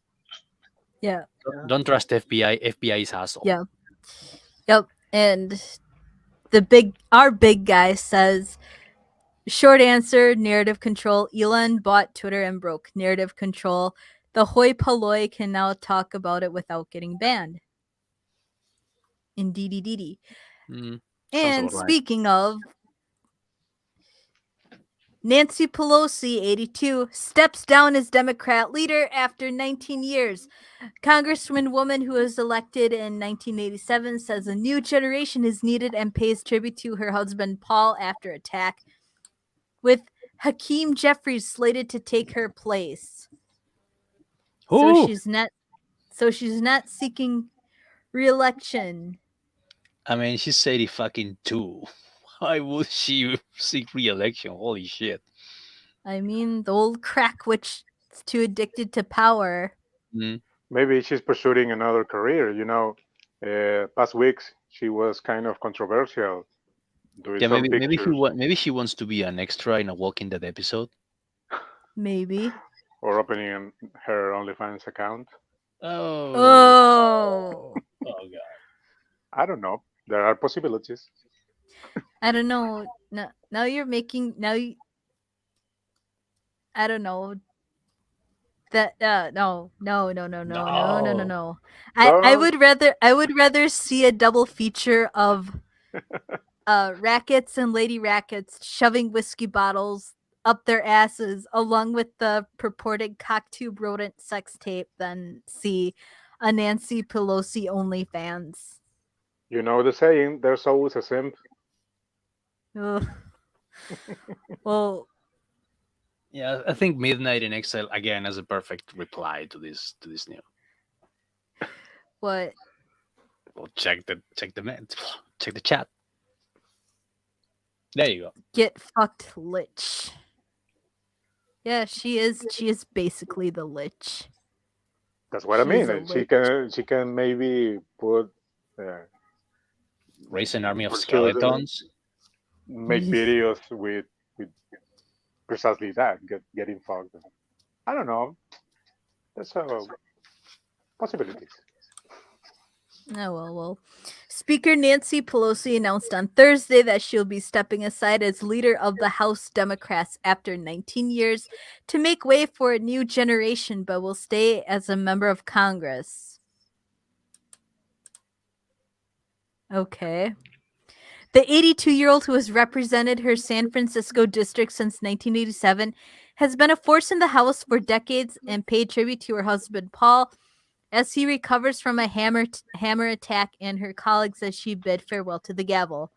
Yeah. Don't trust FBI. FBI is asshole. Yeah. Yep. And our big guy says, short answer, narrative control. Elon bought Twitter and broke narrative control. The hoi polloi can now talk about it without getting banned. Indeedy. Mm, sounds And about right. speaking of, Nancy Pelosi, 82, steps down as Democrat leader after 19 years. Congresswoman woman who was elected in 1987 says a new generation is needed and pays tribute to her husband Paul after attack, with Hakeem Jeffries slated to take her place. So Ooh, she's not seeking re-election. I mean, she's 80 fucking two. Why would she seek re-election? Holy shit. I mean, the old crack witch is too addicted to power. Mm. Maybe she's pursuing another career. Past weeks she was kind of controversial doing Yeah, some maybe pictures maybe she wants to be an extra in a Walking Dead episode. Maybe. or opening her OnlyFans account. Oh, Oh. oh god. I don't know. There are possibilities. I don't know. Now you're making I don't know. That No. no. So I would rather see a double feature of Rackets and Lady Rackets shoving whiskey bottles up their asses along with the purported cocktube rodent sex tape than see a Nancy Pelosi OnlyFans. you know the saying, there's always a simp. Ugh. Well, Yeah, I think Midnight in Exile again as a perfect reply to this new. what? Well, check the chat. There you go. Get fucked, lich. Yeah, she is. She is basically the lich. That's what I She is mean. a And She lich. can she can maybe put uh, Raise an army of pursue skeletons. make videos with precisely that, getting fucked. I don't know. That's possibilities. Oh, well. Speaker Nancy Pelosi announced on Thursday that she'll be stepping aside as leader of the House Democrats after 19 years to make way for a new generation, but will stay as a member of Congress. Okay. The 82-year-old who has represented her San Francisco district since 1987 has been a force in the House for decades and paid tribute to her husband Paul as he recovers from a hammer attack and her colleagues as she bid farewell to the gavel.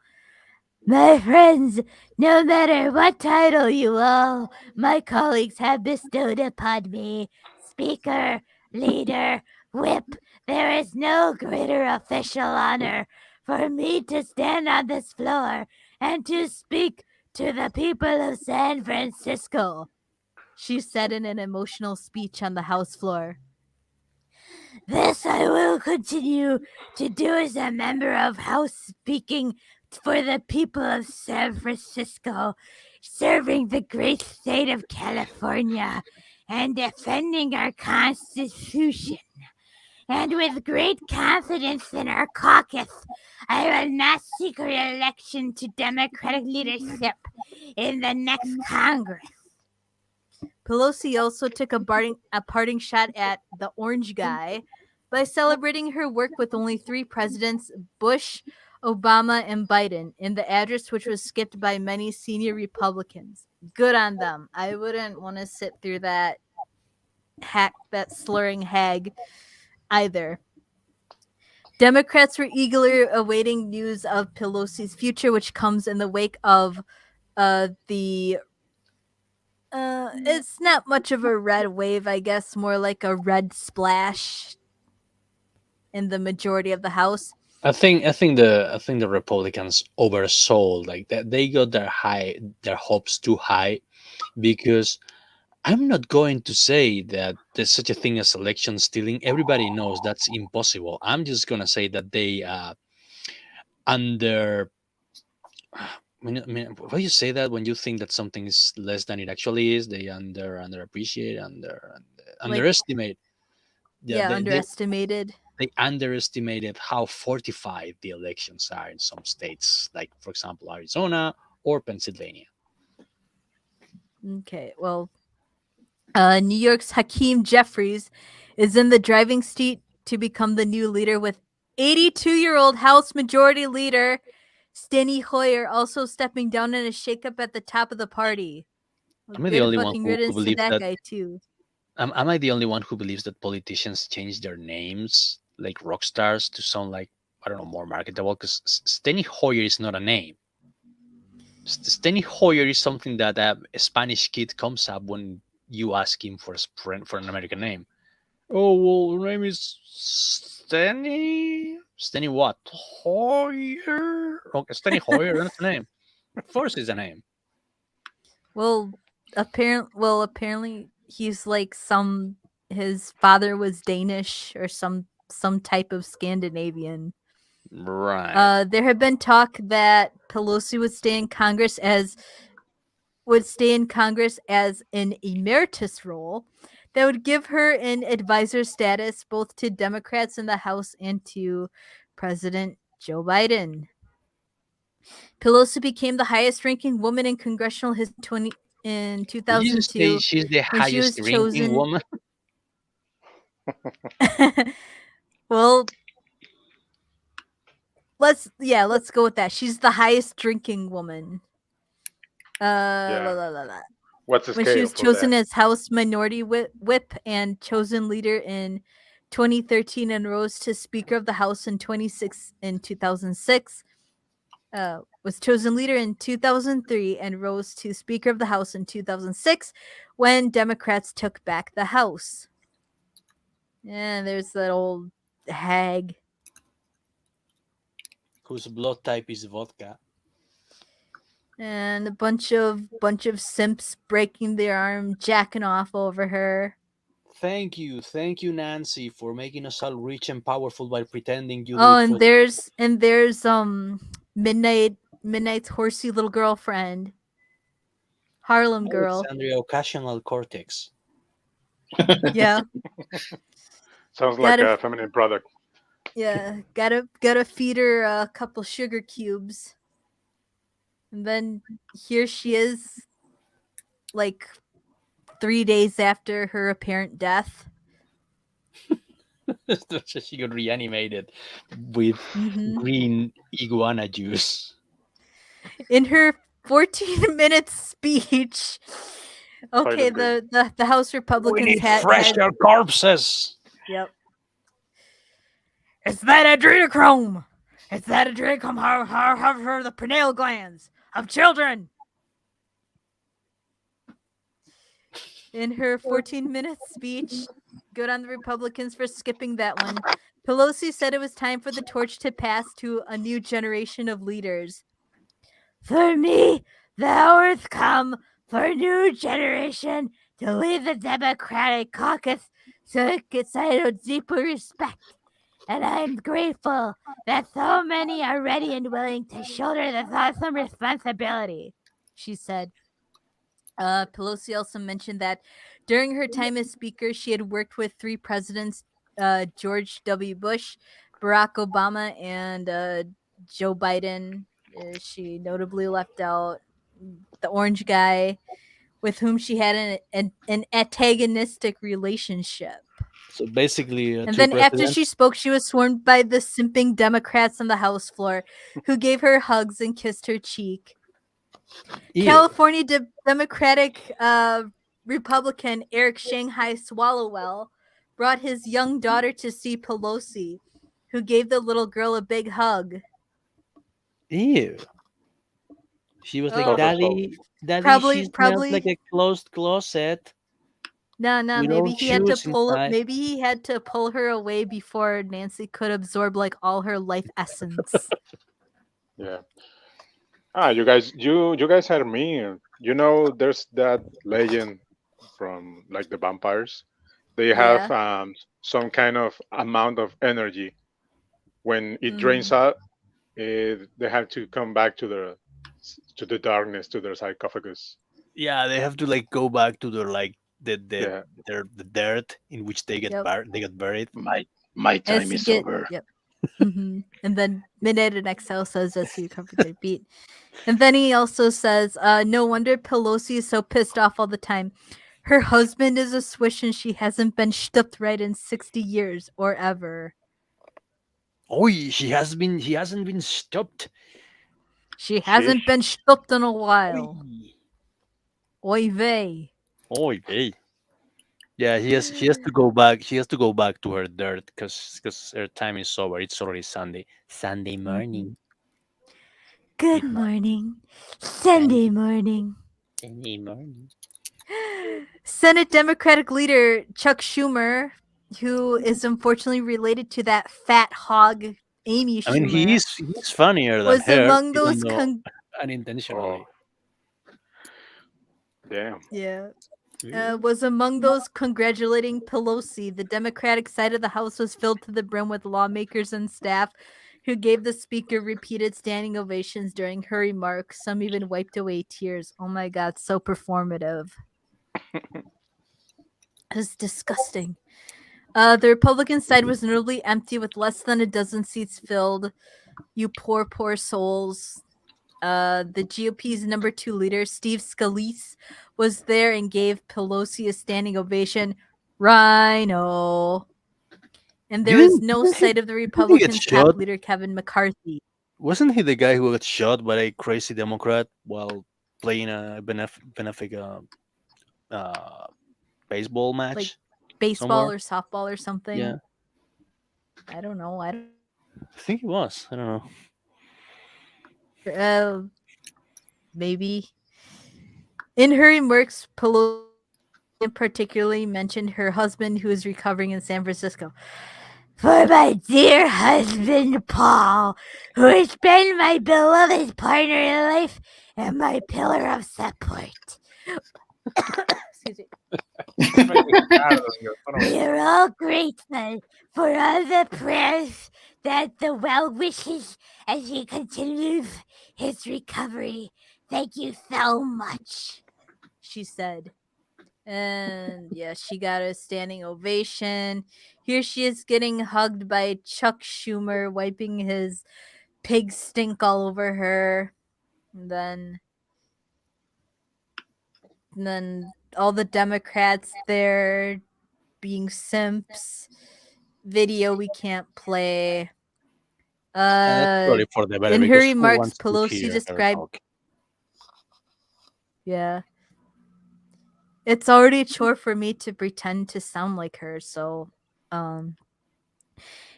My friends, no matter what title you all, my colleagues have bestowed upon me, speaker, leader, whip, there is no greater official honor for me to stand on this floor and to speak to the people of San Francisco, she said in an emotional speech on the House floor. This I will continue to do as a member of House speaking for the people of San Francisco, serving the great state of California and defending our Constitution. And with great confidence in our caucus, I will not seek re-election to Democratic leadership in the next Congress. Pelosi also took a parting shot at the orange guy by celebrating her work with only 3 presidents, Bush, Obama, and Biden, in the address which was skipped by many senior Republicans. Good on them. I wouldn't want to sit through that slurring hag either. Democrats were eagerly awaiting news of Pelosi's future, which comes in the wake of the it's not much of a red wave, I guess, more like a red splash in the majority of the House. I think the Republicans oversold like that. They got their hopes too high because I'm not going to say that there's such a thing as election stealing. Everybody knows that's impossible. I'm just gonna say that they under. I mean, why you say that when you think that something is less than it actually is? They underappreciate, Like, underestimate. Yeah, yeah, they underestimated. they underestimated how fortified the elections are in some states, like for example Arizona or Pennsylvania. Okay, well, New York's Hakeem Jeffries is in the driving seat to become the new leader, with 82-year-old House Majority Leader Steny Hoyer also stepping down in a shakeup at the top of the party. Well, Am I the good only one fucking who riddance to believes that that? guy too. Am I the only one who believes that politicians change their names like rock stars to sound like, I don't know, more marketable? Because Steny Hoyer is not a name. Steny Hoyer is something that a Spanish kid comes up when you ask him for an American name. Oh well, her name is Steny. Steny what? Hoyer. Okay, Steny Hoyer. That's the name. Of course, it's a name. Well, apparently he's like some. His father was Danish or some type of Scandinavian. Right. There had been talk that Pelosi would stay in Congress as an emeritus role that would give her an advisor status both to Democrats in the House and to President Joe Biden. Pelosi became the highest-ranking woman in congressional history in Did you just say 2002 she's the when she highest was ranking chosen. woman? Well, let's go with that. She's the highest drinking woman. Yeah. La, la, la, la. What's the When she scale was for that? chosen as House Minority Whip and chosen leader in 2013 and rose to Speaker of the House in 2006. Was chosen leader in 2003 and rose to Speaker of the House in 2006 when Democrats took back the House. And there's that old hag. Whose blood type is vodka? And a bunch of simps breaking their arm, jacking off over her. Thank you, Nancy, for making us all rich and powerful by pretending you do Oh, it and for. there's Midnight's horsey little girlfriend, Harlem girl. Alexandria occasional cortex. Yeah, Sounds like gotta a feminine product. gotta feed her a couple sugar cubes, and then here she is, like 3 days after her apparent death. So she got reanimated with Mhm. green iguana juice. In her 14-minute speech. Okay, Toilet break. the House We Republicans need had fresher corpses. yep. It's that adrenochrome. It's that adrenochrome. How the pineal glands of children. In her 14-minute speech, good on the Republicans for skipping that one. Pelosi said it was time for the torch to pass to a new generation of leaders. For me, the hour has come for a new generation to lead the Democratic caucus so it gets I know deeply respect. And I'm grateful that so many are ready and willing to shoulder this awesome responsibility, she said. Pelosi also mentioned that during her time as Speaker, she had worked with three presidents, George W. Bush, Barack Obama, and Joe Biden. She notably left out the orange guy with whom she had an antagonistic relationship. So basically, And two then after presidents. she spoke, she was swarmed by the simping Democrats on the House floor who gave her hugs and kissed her cheek. Ew. California Democratic Republican Eric Shanghai Swallowwell brought his young daughter to see Pelosi, who gave the little girl a big hug. Ew. She was like, Oh, Daddy, probably she smells like probably a closed closet no, with maybe old shoes inside. maybe he had to pull her away before Nancy could absorb like all her life essence. Yeah. You guys are mean. You know, there's that legend from like the vampires. They have Yeah. some kind of amount of energy. When it drains Mhm. out, they have to come back to the darkness, to their sarcophagus. Yeah, they have to like go back to their like Yeah. the dirt in which they Yep. they got buried. My My As time he is get over. yep. And then Midnight in Exile says as he recovered their beat. And then he also says, no wonder Pelosi is so pissed off all the time. Her husband is a swish and she hasn't been stuffed right in 60 years or ever. Oh, he hasn't been stopped. She Sheesh. hasn't been stuffed in a while. Oy. Oy vey. Oy vey. Yeah, he has to go back. He has to go back to her dirt because her time is over. It's already Sunday. Sunday Mhm. morning. Good Good morning. morning. Sunday, Sunday morning. Sunday morning. Senate Democratic leader Chuck Schumer, who is unfortunately related to that fat hog Amy I mean, Schumer, he's funnier than was her, among even those though Oh, unintentionally. damn. yeah. Yeah. Was among those congratulating Pelosi. The Democratic side of the House was filled to the brim with lawmakers and staff who gave the speaker repeated standing ovations during her remarks. Some even wiped away tears. Oh my god, so performative. It was disgusting. The Republican side was notably empty with less than a dozen seats filled. You poor, poor souls. The GOP's number 2 leader, Steve Scalise, was there and gave Pelosi a standing ovation. Rhino. And there was Didn't no didn't he sight of the didn't he get Republicans' top shot? leader, Kevin McCarthy. Wasn't he the guy who got shot by a crazy Democrat while playing a benefic uh, baseball Like match baseball somewhere? or softball or something. Yeah, I don't know. I don't I think he was. I don't know. maybe. In her remarks, Pelosi particularly mentioned her husband who is recovering in San Francisco. For my dear husband, Paul, who has been my beloved partner in life and my pillar of support. Excuse me. We are all grateful for all the prayers that the well wishes as he continues his recovery. Thank you so much, she said. And yeah, she got a standing ovation. Here she is getting hugged by Chuck Schumer, wiping his pig stink all over her. And then all the Democrats there being simps. Video we can't play. And that's probably for the better In her because who remarks, wants to Pelosi hear her described, talk? yeah, it's already a chore for me to pretend to sound like her. So, um,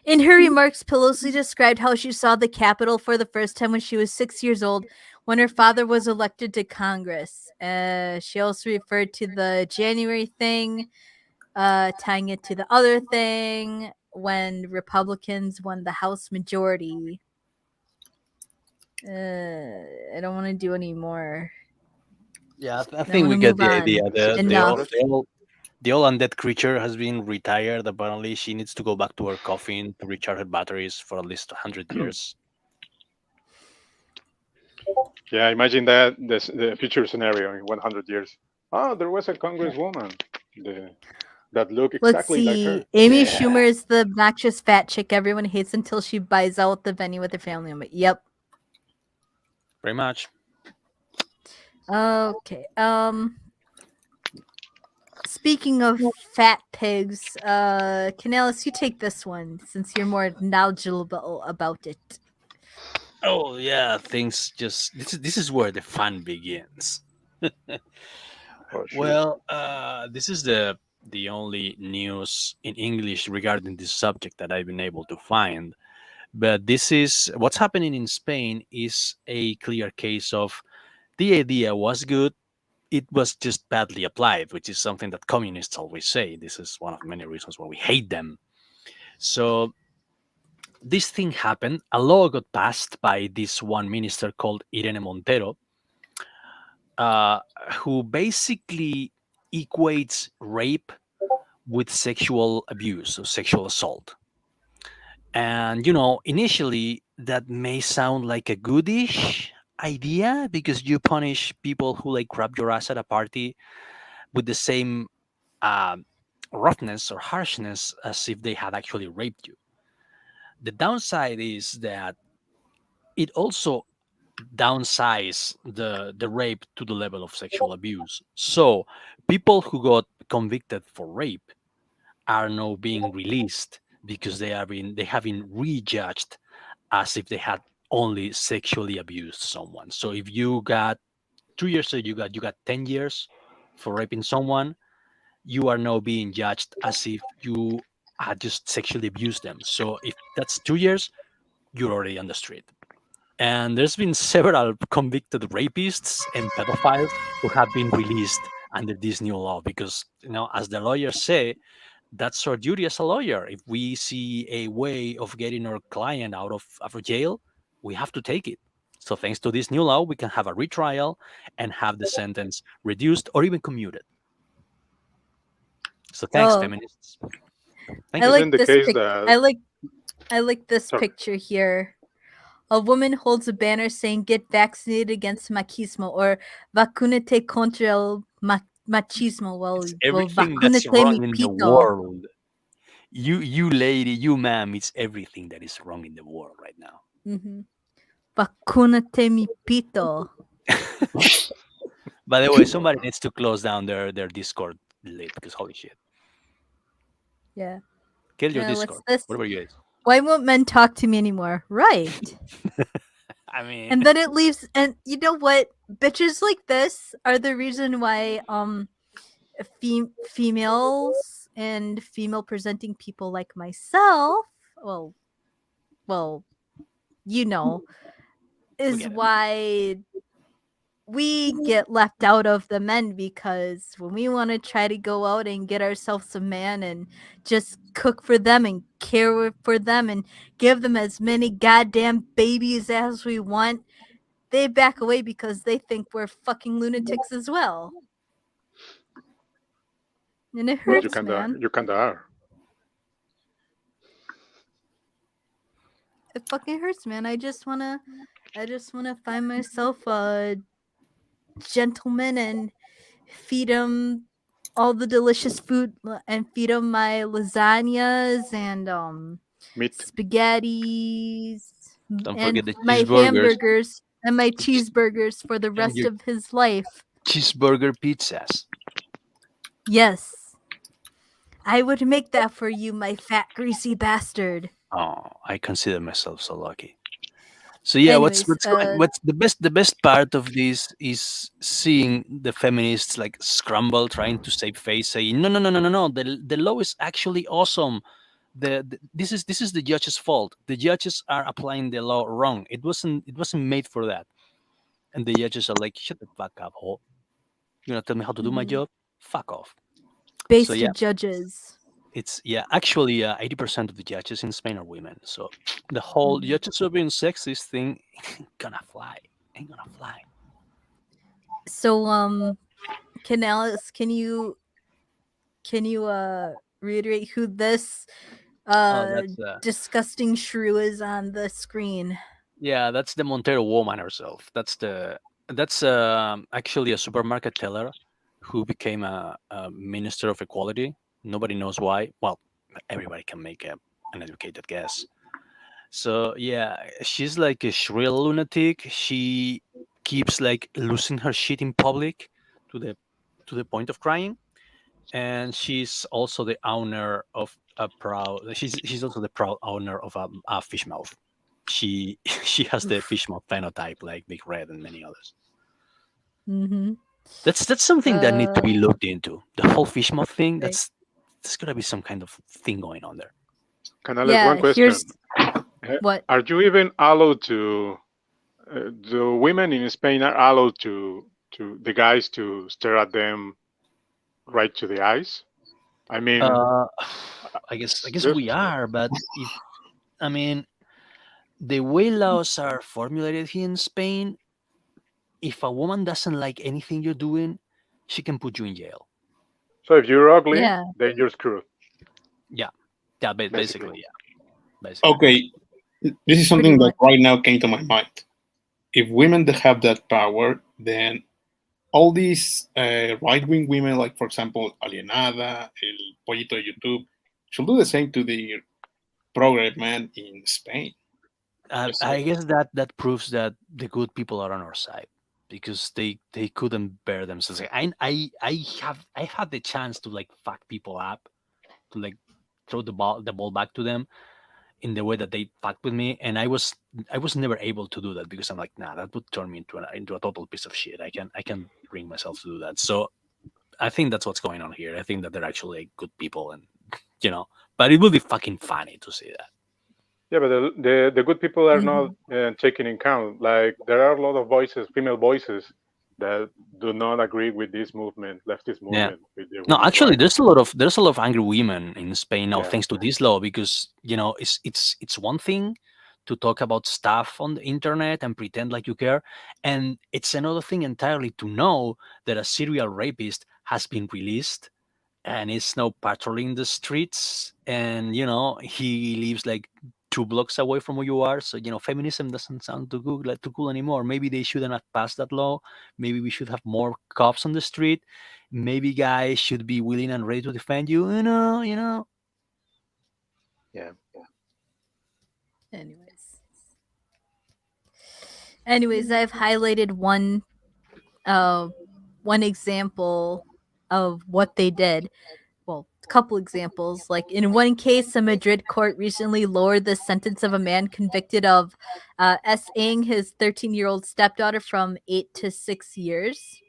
in her remarks, Pelosi described how she saw the Capitol for the first time when she was 6 years old, when her father was elected to Congress. She also referred to the January thing, tying it to the other thing when Republicans won the House majority. I don't want to do any more. Yeah, I I think want we to get move the on. idea. Enough. The old undead creature has been retired. Apparently, she needs to go back to her coffin to recharge her batteries for at least 100 years. Yeah, imagine that the future scenario in 100 years. Oh, there was a congresswoman that looked Let's exactly like her. see. Amy Yeah. Schumer is the obnoxious fat chick everyone hates until she buys out the venue with her family member. Yep. Pretty much. Okay. Speaking of fat pigs, Canales, you take this one since you're more knowledgeable about it. Oh yeah, things just this is where the fun begins. Oh, shoot. Well, this is the only news in English regarding this subject that I've been able to find. But this is what's happening in Spain is a clear case of the idea was good, it was just badly applied, which is something that communists always say. This is one of many reasons why we hate them. So this thing happened. A law got passed by this one minister called Irene Montero, uh, who basically equates rape with sexual abuse or sexual assault. And initially that may sound like a goodish idea because you punish people who like grab your ass at a party with the same uh, roughness or harshness as if they had actually raped you. The downside is that it also downsize the rape to the level of sexual abuse. So people who got convicted for rape are now being released because they have been rejudged as if they had only sexually abused someone. So if you got 2 years, so you got 10 years for raping someone, you are now being judged as if you had just sexually abused them. So if that's 2 years, you're already on the street. And there's been several convicted rapists and pedophiles who have been released under this new law because, as the lawyers say, that's our duty as a lawyer. If we see a way of getting our client out of jail, we have to take it. So thanks to this new law, we can have a retrial and have the sentence reduced or even commuted. So thanks, Oh, feminists. Thank I you. Isn't like the this case pic. that I like this sorry, picture here. A woman holds a banner saying "Get vaccinated against machismo" or "Vacunate contra el machismo." It's Well, everything that's vacunate wrong mi in the pito. world. You lady, you ma'am, it's everything that is wrong in the world right now. Mm-hmm. Vacunate mi pito. By the way, somebody needs to close down their Discord lid because holy shit. Yeah. Kill your What's Discord. this? Whatever you guys. Why won't men talk to me anymore? Right. I mean, And then it leaves. And you know what? Bitches like this are the reason why females and female presenting people like myself, well, well, you know, we is get it. why we get left out of the men, because when we want to try to go out and get ourselves a man and just cook for them and care for them and give them as many goddamn babies as we want, they back away because they think we're fucking lunatics as well. And it but hurts, man. you kinda are. It fucking hurts, man. I just wanna find myself a gentleman and feed him all the delicious food and feed him my lasagnas and Meat. spaghettis Don't and forget the my cheeseburgers, hamburgers and my the che- cheeseburgers for the and rest your of his life. cheeseburger pizzas. Yes, I would make that for you, my fat greasy bastard. Oh, I consider myself so lucky. So yeah, Anyways, what's the best part of this is seeing the feminists like scramble trying to save face, saying no, no, no, no, no, no, the law is actually awesome. This is the judge's fault. The judges are applying the law wrong. It wasn't made for that. And the judges are like, shut the fuck up, ho. You gonna tell me how to do my mhm. job? Fuck off. So Based yeah, judges. it's actually 80% of the judges in Spain are women. So the whole Mhm. judges are being sexist thing ain't gonna fly. Ain't gonna fly. So Canales, can you reiterate who this Oh, uh that's disgusting shrew is on the screen? yeah, that's the Montero woman herself. That's actually a supermarket teller who became a minister of equality. Nobody knows why. Well, everybody can make an educated guess. So yeah, she's like a shrill lunatic. She keeps like losing her shit in public to the point of crying. And she's also the owner of a proud. She's also the proud owner of a fish mouth. She she has the Oof. fish mouth phenotype like Big Red and many others. Mm-hmm. That's something that needs to Uh, be looked into. The whole fish mouth thing. right. There's gotta be some kind of thing going on there. Canales, one Yeah. question. Here's what. Are you even allowed to? The women in Spain are allowed to the guys to stare at them right to the eyes? I mean, Uh, I guess just we are, but if I mean the way laws are formulated here in Spain, if a woman doesn't like anything you're doing, she can put you in jail. so if you're ugly, Yeah. then you're screwed, Yeah, yeah, basically. basically, yeah, basically. Okay, this is Pretty something that much. right now came to my mind. If women have that power, then all these right-wing women, like for example Alienada, El Pollito de YouTube, should do the same to the progressive man in Spain. Just I saying. guess that proves that the good people are on our side because they couldn't bear themselves. Like, I had the chance to like fuck people up, to like throw the ball back to them in the way that they fucked with me, and I was never able to do that because I'm like, nah, that would turn me into a total piece of shit. I can bring myself to do that. So I think that's what's going on here. I think that they're actually like, good people, and you know, but it would be fucking funny to see that. Yeah, but the good people are not Mhm. taken in count. Like there are a lot of voices, female voices, that do not agree with this movement, leftist Yeah. movement, with the No, women's actually, rights. there's a lot of angry women in Spain now, Yeah, thanks to this law, because it's one thing to talk about stuff on the internet and pretend like you care, and it's another thing entirely to know that a serial rapist has been released and is now patrolling the streets, and he lives like 2 blocks away from where you are. So feminism doesn't sound too cool anymore. Maybe they shouldn't have passed that law. Maybe we should have more cops on the street. Maybe guys should be willing and ready to defend you. yeah. Anyways. Anyways, I've highlighted uh one example of what they did. Well, a couple examples. Like in one case, a Madrid court recently lowered the sentence of a man convicted of SAing his 13-year-old stepdaughter from 8 to 6 years.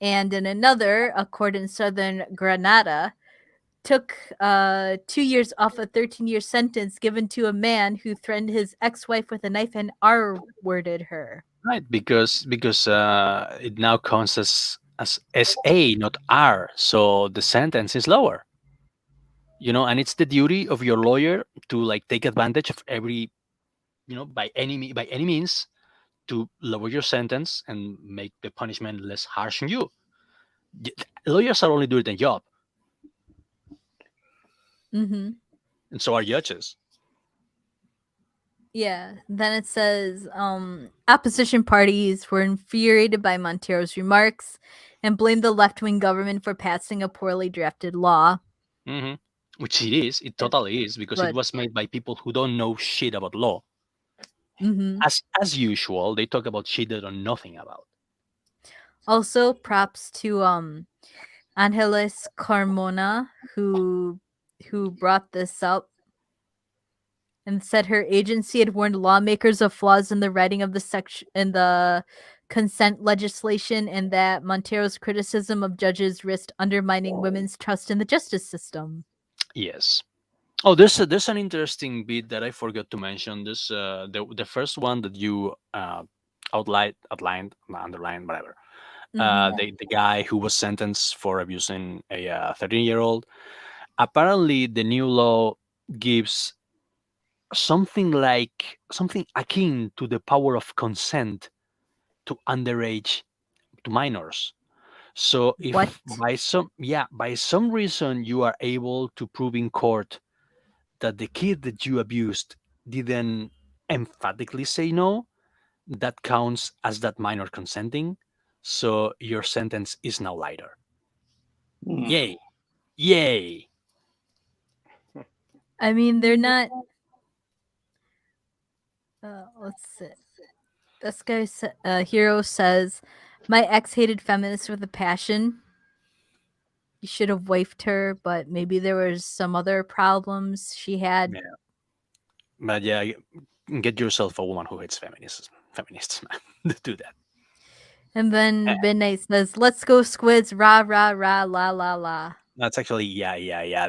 And in another, a court in southern Granada took 2 years off a 13-year sentence given to a man who threatened his ex-wife with a knife and R-worded her. Right, because it now counts as SA, not R, so the sentence is lower. And it's the duty of your lawyer to like take advantage of every by any means to lower your sentence and make the punishment less harsh on you. Y- Lawyers are only doing their job, Mm-hmm. and so are judges. Yeah. Then it says opposition parties were infuriated by Montero's remarks and blamed the left-wing government for passing a poorly drafted law. hmm Which it is. It totally is because it But was made by people who don't know shit about law. mm-hmm. As usual, they talk about shit they know nothing about. Also props to Angeles Carmona who brought this up and said her agency had warned lawmakers of flaws in the writing of the section in the consent legislation and that Montero's criticism of judges risked undermining women's trust in the justice system. Yes. Oh, there's an interesting bit that I forgot to mention. This the first one that you outlined, underlined, whatever. Mm-hmm. The guy who was sentenced for abusing a 13-year-old. Apparently, the new law gives something akin to the power of consent to underage to minors. So What? if by some reason you are able to prove in court that the kid that you abused didn't emphatically say no, that counts as that minor consenting. So your sentence is now lighter. Hmm. Yay! Yay! I mean, they're not. Let's see. This guy, Hero says, "My ex hated feminists with a passion. You should have wifed her, but maybe there was some other problems she had." Yeah, but yeah, get yourself a woman who hates feminists, man. Do that. And then Midnight says, "Let's go, squids! Rah rah rah la la la." That's actually yeah.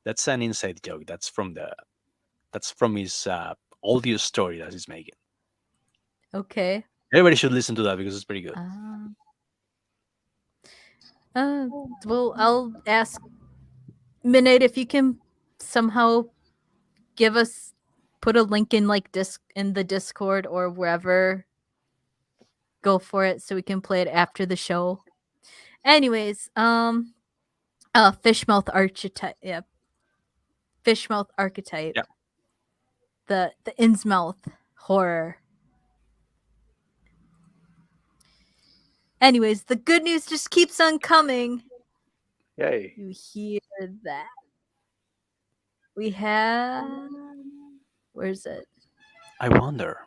That's an inside joke. That's from his audio story that he's making. Okay. Everybody should listen to that because it's pretty good. Um. Uh. Well, I'll ask Midnight if you can somehow give us put a link in like disc in the Discord or wherever. Go for it so we can play it after the show. Anyways, fishmouth archetype. Yeah, fishmouth archetype. Yeah. The Innsmouth horror. Anyways, the good news just keeps on coming. Yay. You hear that? We have. Where's it? I wonder.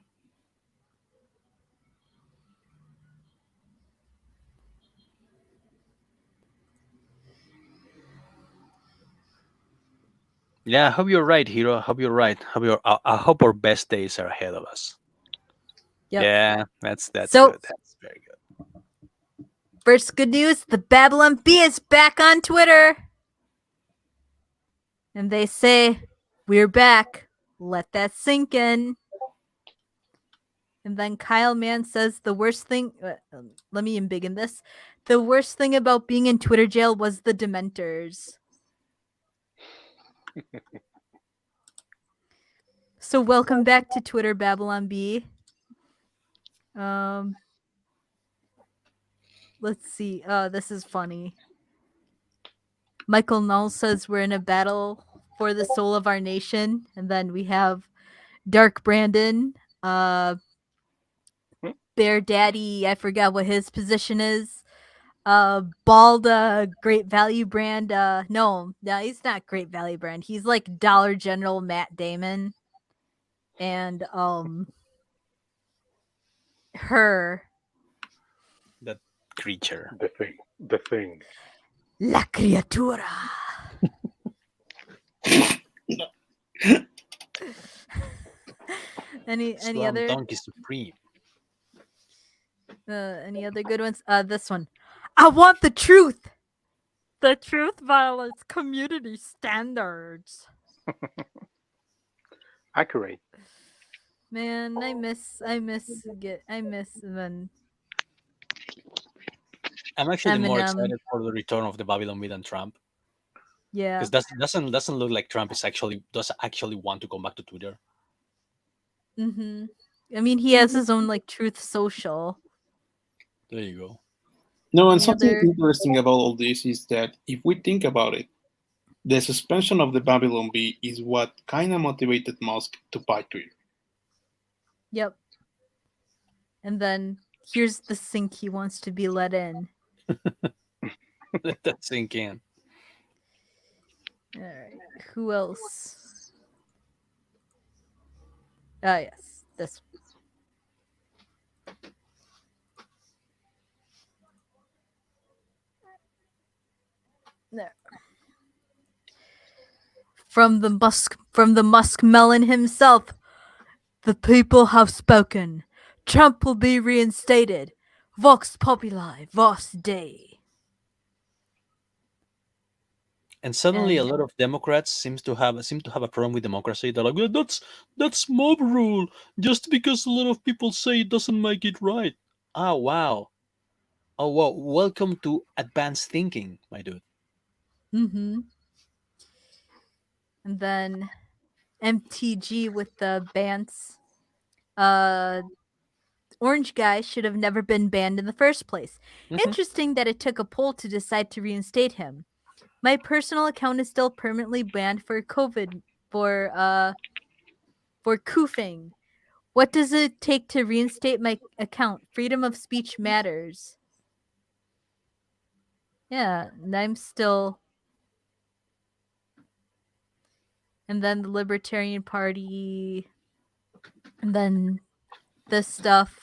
Yeah, I hope you're right, Hero. I hope you're right. I hope our best days are ahead of us. Yep. Yeah, that's So- good. That's very good. First good news, the Babylon Bee is back on Twitter. And they say, we're back. Let that sink in. And then Kyle Mann says the worst thing, let me embiggen this. The worst thing about being in Twitter jail was the Dementors. So welcome back to Twitter, Babylon Bee. Let's see. This is funny. Michael Null says we're in a battle for the soul of our nation. And then we have Dark Brandon, Bear Daddy, I forgot what his position is. Bald, Great Value Brand. No, he's not Great Value Brand. He's like Dollar General Matt Damon. And her, That creature. The thing. The thing. La Criatura. any Slam other Donkey Supreme. any other good ones? This one. I want the truth. The truth violates community standards. Accurate. Man, I miss then I'm actually more Eminem. excited for the return of the Babylon Bee than Trump, Yeah. because that doesn't look like Trump does actually want to come back to Twitter. Mm-hmm. I mean, he has his own like Truth Social. There you go. No, and Any something other- interesting about all this is that if we think about it, the suspension of the Babylon Bee is what kind of motivated Musk to buy Twitter. Yep. And then here's the sink he wants to be let in. Let that sink in. All right. Who else? Ah, yes. This. There. From the Musk melon himself. The people have spoken. Trump will be reinstated. Vox populi, Vos Dei. And suddenly, a And- lot of Democrats seem to have a problem with democracy. They're like, well, that's mob rule. Just because a lot of people say it doesn't make it right. Oh wow. Oh wow. Welcome to advanced thinking, my dude. Mm-hmm. And then MTG with the bans. Orange guy should have never been banned in the first place. Mhm. Interesting that it took a poll to decide to reinstate him. My personal account is still permanently banned for COVID for koofing. What does it take to reinstate my account? Freedom of speech matters. Yeah, and I'm still. And then the Libertarian Party. And then this stuff.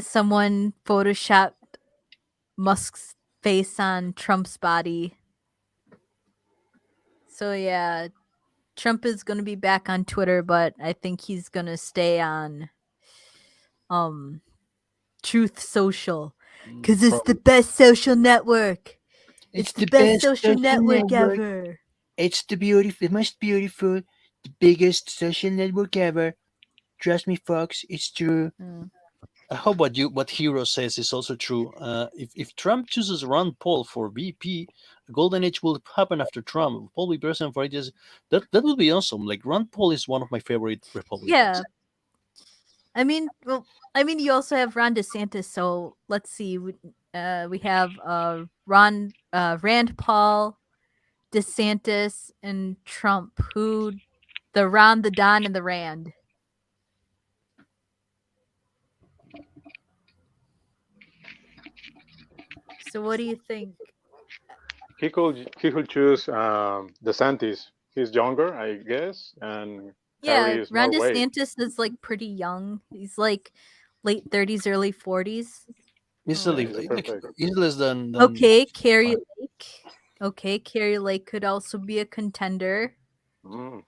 Someone photoshopped Musk's face on Trump's body. So yeah, Trump is going to be back on Twitter, but I think he's going to stay on Truth Social cuz it's the best social network. It's the best social network ever. It's the most beautiful, the biggest social network ever. Trust me, folks, it's true. Mm. I hope what Hero says is also true. If Trump chooses Ron Paul for VP, a golden age will happen after Trump. Paul will be president for ages. That would be awesome. Like Ron Paul is one of my favorite Republicans. Yeah. I mean, you also have Ron DeSantis, so let's see. We have Rand Paul, DeSantis, and Trump. Who the Ron, the Don, and the Rand. So what do you think? He could choose DeSantis. He's younger, I guess, and Yeah, carries Ron more weight. DeSantis is like pretty young. He's like late 30s, early 40s. Yeah, Easily, he's a like perfect. he's less than Okay, Carrie fine. Lake. Okay, Carrie Lake could also be a contender. Mm.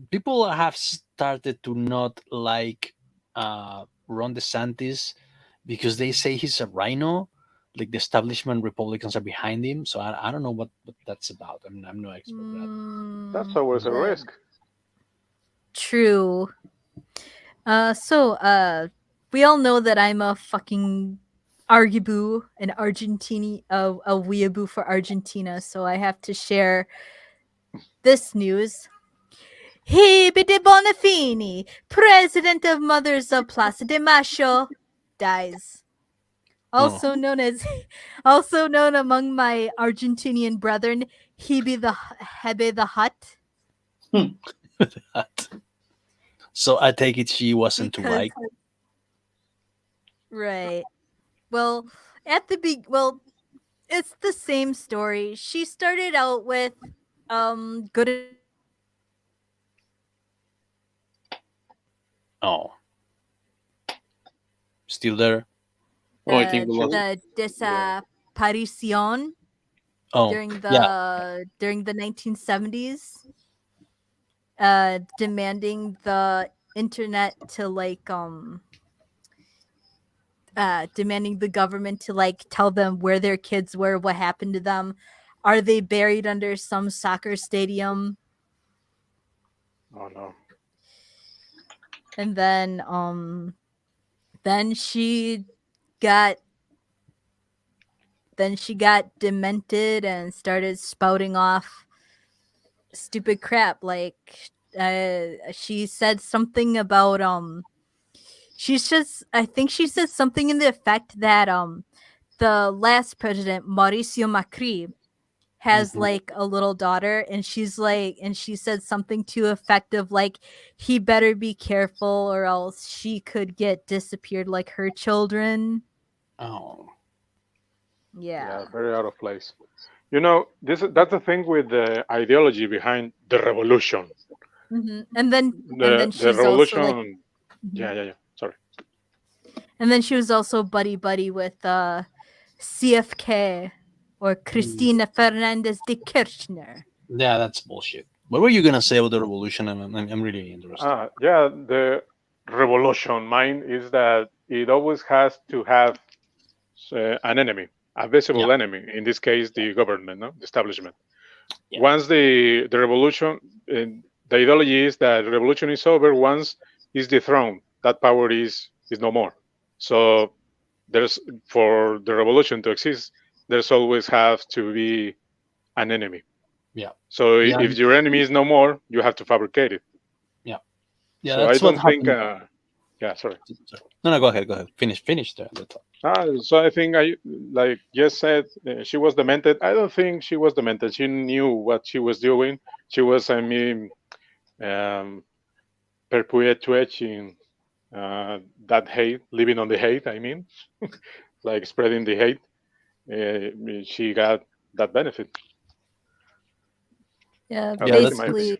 People have started to not like Ron DeSantis because they say he's a rhino. Like the establishment Republicans are behind him. So I don't know what that's about. I'm no expert, but That's Mm, always a that risk. true. So we all know that I'm a fucking Argiboo, an Argentini, a weeaboo for Argentina. So I have to share this news. Hebe de Bonafini, president of Mothers of Plaza de Mayo, dies. oh, Also known among my Argentinian brethren, Hebe the Hut, so I take it she wasn't too because like. right. Well, it's the same story. She started out with good intentions, Oh, still there. Oh, I think we She, lost. the yeah. desaparición Oh, yeah. during the 1970s, demanding the internet to demanding the government to like tell them where their kids were, what happened to them, are they buried under some soccer stadium, Oh no. and then got she got demented and started spouting off stupid crap like she said something about I think she said something in the effect that the last president Mauricio Macri has Mhm. like a little daughter, and she said something to effect of like he better be careful or else she could get disappeared like her children. Oh, Yeah. Yeah, very out of place. That's the thing with the ideology behind the revolution. And then The she's also like revolution. mhm. Yeah. Sorry. And then she was also buddy with CFK or mm, Cristina Fernandez de Kirchner. yeah, that's bullshit. What were you gonna say about the revolution? I'm really interested. Yeah, the revolution mine is that it always has to have an enemy, a Yeah, visible enemy. In this case, the government, no? The establishment. yeah. Once the revolution, the ideology is that revolution is over. Once is dethroned, that power is no more. So there's for the revolution to exist, there's always have to be an enemy. Yeah, So yeah, if your enemy is no more, you have to fabricate it. yeah, yeah. So I That's what don't think. happened. Yeah, sorry. Sorry. No, no, go ahead, go ahead. Finish the thought. So I think I like Jess said she was demented. I don't think she was demented. She knew what she was doing. She was, I mean, um, perpetuating that hate, living on the hate. I mean, like spreading the hate. She got that benefit, Yeah, at Yeah, least in that's my that's opinion.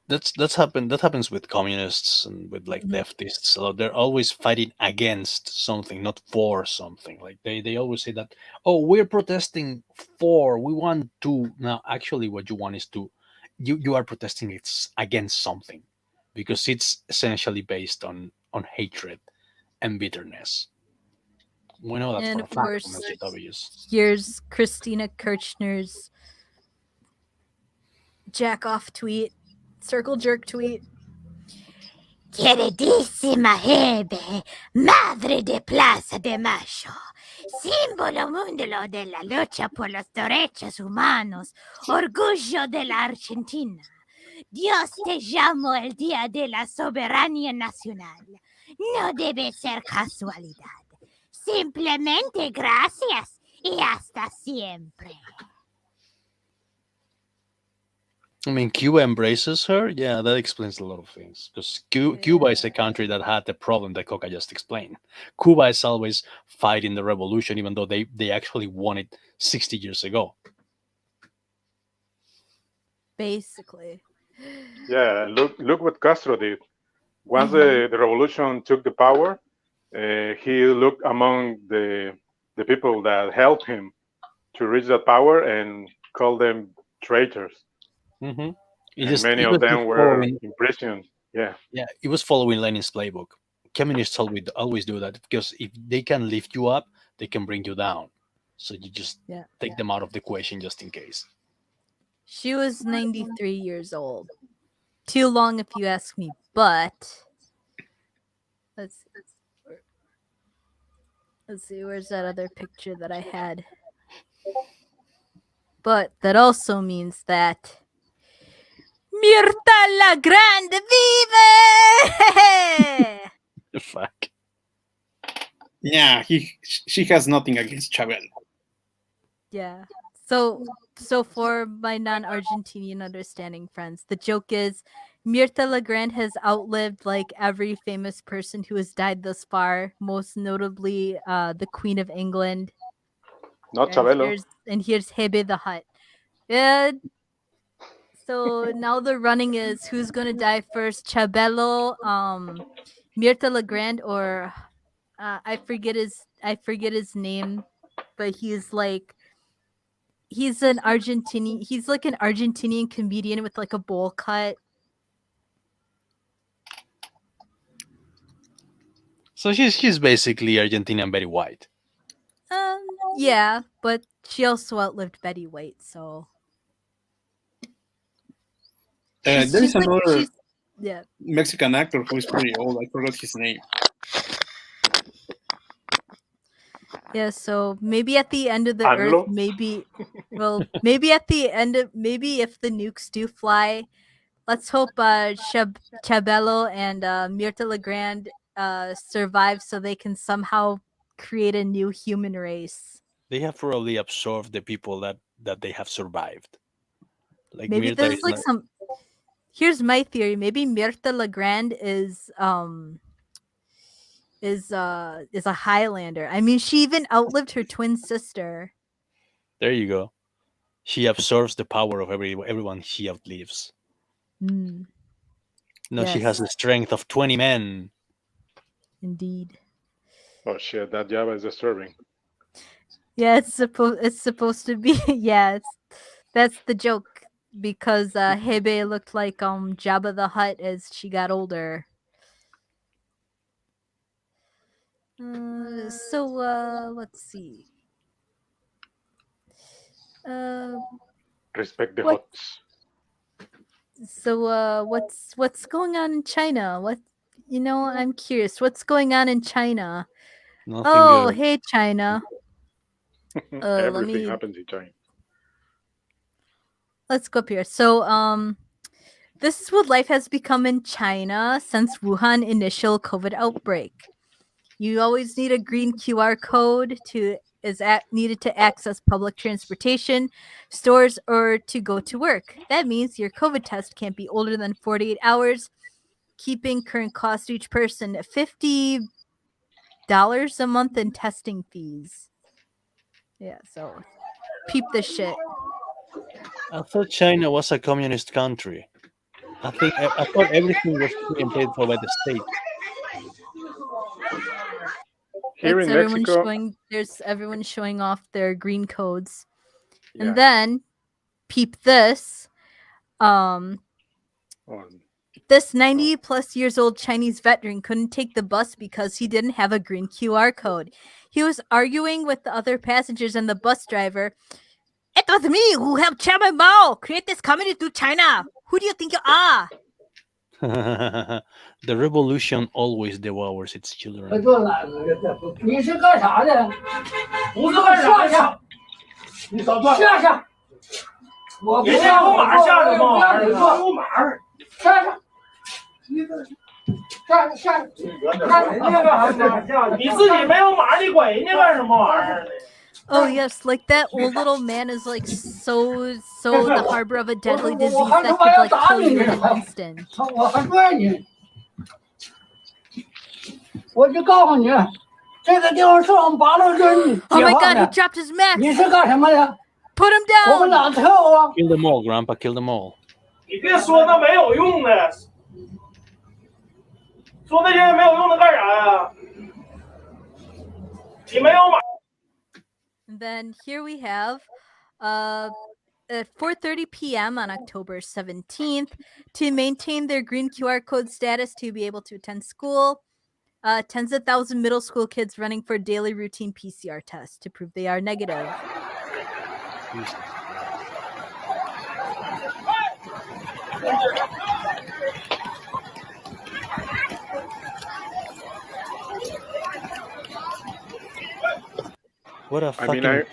basically. that's happened. That happens with communists and with like Mhm. leftists. So they're always fighting against something, not for something. Like they always say that, oh, we're protesting for. We want to. Now, actually, what you want is to. You are protesting it's against something, because it's essentially based on hatred and bitterness. We know that And for a of fact from course, SJWs. here's Christina Kirchner's jack off tweet, circle jerk tweet. Queridísima Hebe, madre de Plaza de Mayo, símbolo mundial de la lucha por los derechos humanos, orgullo de la Argentina. Dios te llamo el Día de la Soberanía Nacional. No debe ser casualidad. Simplemente gracias y hasta siempre. I mean, Cuba embraces her. Yeah, that explains a lot of things. Because Cuba is a country that had the problem that Coca just explained. Cuba is always fighting the revolution, even though they actually won it 60 years ago. Basically. Yeah, look what Castro did. Once Mhm. the revolution took the power, he looked among the people that helped him to reach that power and called them traitors. Hmm And many it of was just them were following. imprisoned. Yeah, Yeah, it was following Lenin's playbook. Communists always do that because if they can lift you up, they can bring you down. So you just Yeah. take them out of the equation just in case. She was 93 years old. Too long if you ask me, but let's see, where's that other picture that I had? But that also means that Mirta la Grande vive! Fuck. Yeah, she has nothing against Chabelo. Yeah. So for my non-Argentinian understanding friends, the joke is Mirta Legrand has outlived like every famous person who has died thus far, most notably the Queen of England. not Chabelo. And here's Hebe the Hutt. Yeah. So now the running is who's gonna die first, Chabelo, Mirta Legrand, or I forget his name, but he's like he's an Argentinian. He's like an Argentinian comedian with like a bowl cut. So she's basically Argentinian Betty White. Yeah, but she also outlived Betty White, so There is another yeah. Mexican actor who is pretty old. I forgot his name. Yeah, so maybe at the end of the Anglo? earth, maybe at the end of maybe if the nukes do fly, let's hope Chabelo and Mirta Legrand survive so they can somehow create a new human race. They have probably absorbed the people that they have survived. Like Maybe Mirta this is is like not. some. Here's my theory. Maybe Mirta Legrand is a Highlander. I mean, she even outlived her twin sister. There you go. She absorbs the power of everyone she outlives. Mm, No, she has the strength of 20 men. Indeed. Oh shit, that Java is disturbing. Yeah, it's supposed to be. Yes, that's the joke because Hebe looked like Jabba the Hutt as she got older. Let's see. Respect the What? Huts. So what's going on in China? I'm curious. What's going on in China? Nothing good. Hey China. Everything happens in China. Let's go up here. So this is what life has become in China since Wuhan initial COVID outbreak. You always need a green QR code needed to access public transportation, stores, or to go to work. That means your COVID test can't be older than 48 hours, keeping current cost to each person $50 a month in testing fees. Yeah, so peep this shit. I thought China was a communist country. I thought everything was free and paid for by the state. Here in Mexico, There's everyone showing off their green codes. yeah. And then peep this. This 90 plus years old Chinese veteran couldn't take the bus because he didn't have a green QR code. He was arguing with the other passengers and the bus driver. It was me who helped Chairman Mao create this community to China. Who do you think you are? The revolution always devours its children. 你是干啥的？不是干啥去？你走吧。下去。我不要我马下来吗？不要你坐，我马下去。下去。你自己没有马，你管人家干什么玩意儿？ Oh yes, like that old little man is like so the harbor of a deadly disease that could like kill you in an instant. 我还拽你，我就告诉你，这个地方是我们八路军 Oh 解 my 放 god, he 的， dropped his max! 你是干什么的？ Put him 我们 down! 哪跳啊？ Kill them all, Grandpa. Kill them all. 你别说那没有用的，说那些没有用的干啥呀？你没有马。 And then here we have at 4:30 p.m. on October 17th to maintain their green QR code status to be able to attend school. Tens of thousands middle school kids running for daily routine PCR tests to prove they are negative. What a fucking I'm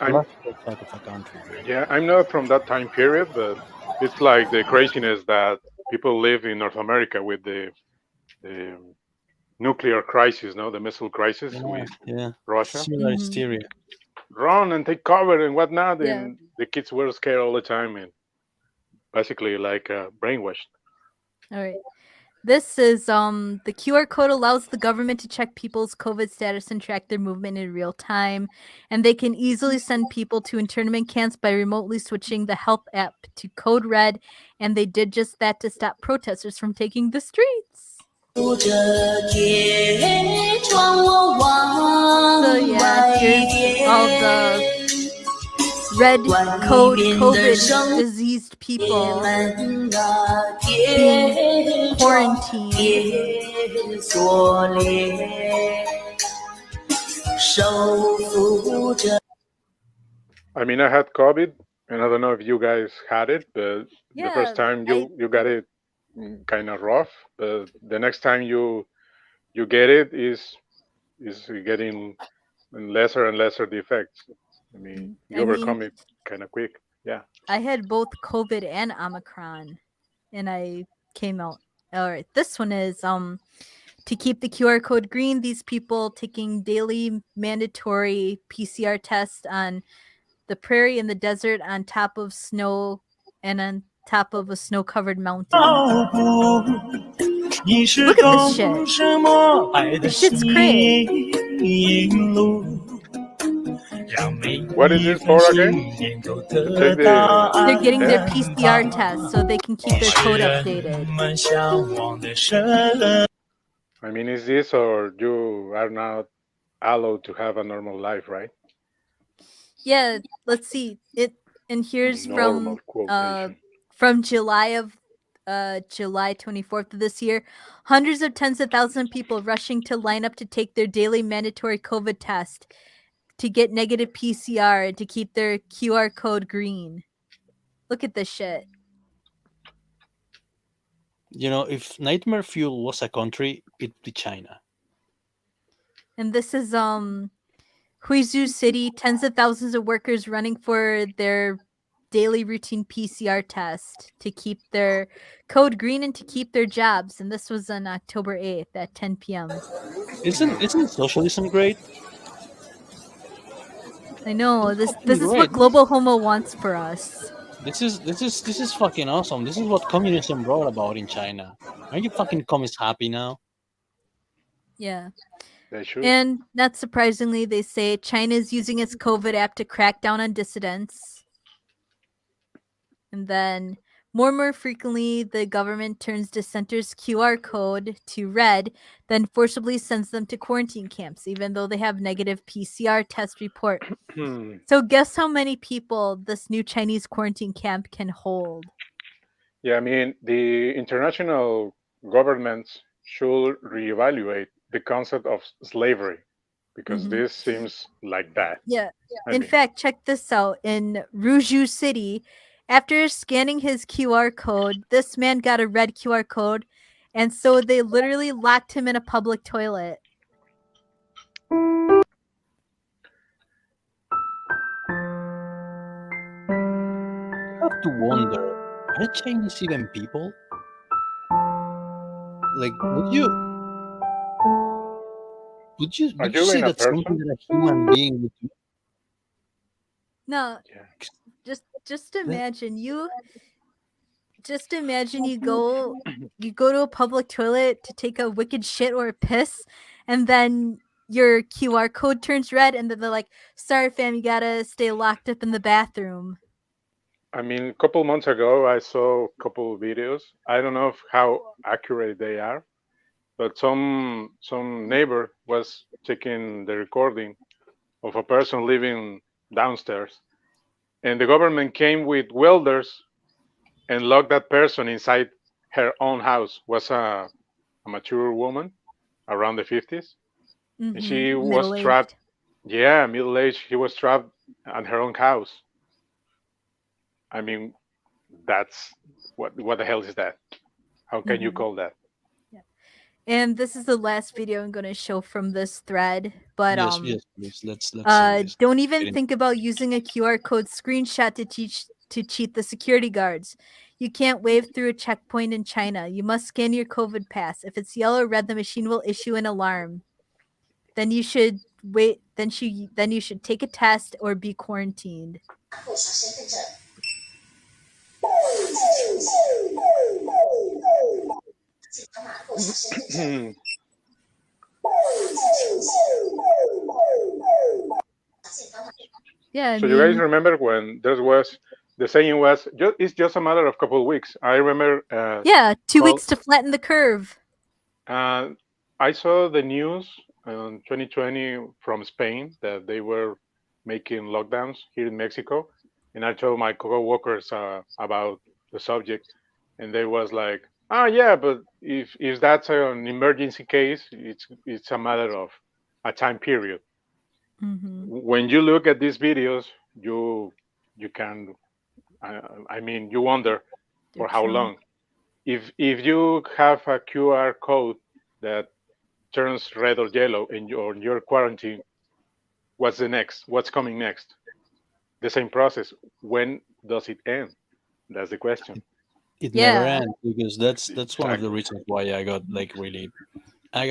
fuck of a country. yeah, I'm not from that time period, but it's like the craziness that people live in North America with the nuclear crisis, no, the missile crisis with Russia. Similar hysteria. Run and take cover and whatnot, Yeah. and the kids were scared all the time and basically like brainwashed. All right. This is the QR code allows the government to check people's COVID status and track their movement in real time, and they can easily send people to internment camps by remotely switching the help app to code red, and they did just that to stop protesters from taking the streets. So yeah, here's all the red code COVID diseased people being quarantined. I mean, I had COVID, and I don't know if you guys had it, but the first time you got it kind of rough, but the next time you get it is getting lesser and lesser the effects. I mean, you overcome it kind of quick. Yeah. I had both COVID and Omicron, and I came out. All right, this one is to keep the QR code green. These people taking daily mandatory PCR tests on the prairie and the desert on top of snow and on top of a snow-covered mountain. Look at this shit. This shit's great. What is this for again? They're getting their PCR test so they can keep their code updated. I mean, is this or you are not allowed to have a normal life, right? Yeah, let's see it. And here's Normal quotation. from July 24th of this year, hundreds of tens of thousands of people rushing to line up to take their daily mandatory COVID test to get negative PCR and to keep their QR code green. Look at this shit. You know, if Nightmare Fuel was a country, it'd be China. And this is Huizhou City, tens of thousands of workers running for their daily routine PCR test to keep their code green and to keep their jobs. And this was on October 8th at 10 p.m. Isn't socialism great? I know this is great. what Global Homo wants for us. This is fucking awesome. This is what communism brought about in China. Aren't you fucking communists happy now? Yeah. They should. And not surprisingly, they say China is using its COVID app to crack down on dissidents. And then more frequently, the government turns dissenters' QR code to red, then forcibly sends them to quarantine camps, even though they have negative PCR test report. So guess how many people this new Chinese quarantine camp can hold? Yeah, I mean, the international governments should reevaluate the concept of slavery because this seems like that. Yeah. I In mean, fact, check this out. In Ruzhou City, after scanning his QR code, this man got a red QR code, and so they literally locked him in a public toilet. I have to wonder, are the Chinese even people? Like, would you Are you say in a that's something person? that a human being would do? No, Yeah. just imagine you just imagine you go to a public toilet to take a wicked shit or a piss, and then your QR code turns red, and then they're like, "Sorry, fam, you gotta stay locked up in the bathroom." I mean, a couple months ago, I saw a couple of videos. I don't know how accurate they are, but some neighbor was taking the recording of a person living downstairs, and the government came with welders and locked that person inside her own house. Was a mature woman around the 50s, and she was Middle trapped. aged. Yeah, middle aged. She was trapped at her own house. I mean, that's what the hell is that? How can you call that? Yeah. And this is the last video I'm gonna show from this thread. But Yes, yes, please. Let's see this. don't even Getting- think about using a QR code screenshot to cheat the security guards. You can't wave through a checkpoint in China. You must scan your COVID pass. If it's yellow or red, the machine will issue an alarm. Then you should wait. Then you should take a test or be quarantined. Yeah, I So you guys mean, remember when there was the saying was it's just a matter of couple of weeks. I remember. yeah, 2 weeks Well, to flatten the curve. I saw the news in 2020 from Spain that they were making lockdowns here in Mexico, and I told my coworkers about the subject, and they was like, "Ah, yeah, but if that's an emergency case, it's a matter of a time period." Hmm. When you look at these videos, you can, I mean, you wonder They're for how true. long. If you have a QR code that turns red or yellow and you're quarantined, what's the next? What's coming next? The same process. When does it end? That's the question. It never Yeah, ends because that's one of the Exactly. reasons why I got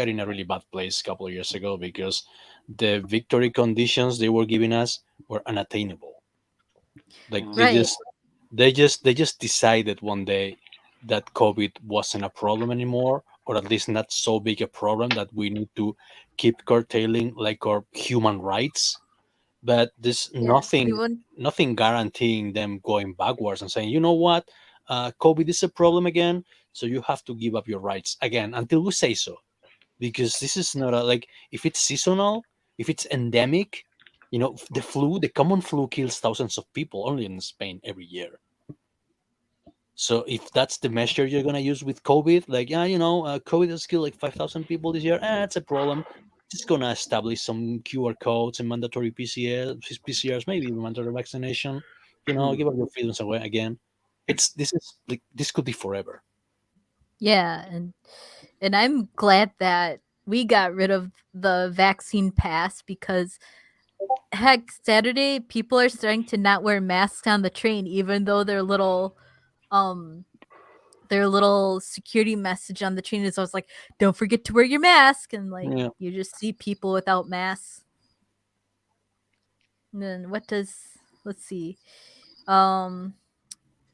in a really bad place a couple of years ago because the victory conditions they were giving us were unattainable. Like Mm. right. they just decided one day that COVID wasn't a problem anymore, or at least not so big a problem that we need to keep curtailing like our human rights. But there's Yeah, we want. nothing guaranteeing them going backwards and saying, you know what, COVID is a problem again, so you have to give up your rights again until we say so. Because this is not a, like if it's seasonal, if it's endemic, the common flu kills thousands of people only in Spain every year. So if that's the measure you're gonna use with COVID, like COVID has killed like 5,000 people this year, that's a problem. Just gonna establish some QR codes and mandatory PCRs, maybe even mandatory vaccination. Give up your freedoms away again. This could be forever. Yeah, and I'm glad that we got rid of the vaccine pass because heck, Saturday people are starting to not wear masks on the train, even though um their little security message on the train is always like, "Don't forget to wear your mask," and like Yeah. you just see people without masks. And then let's see. Um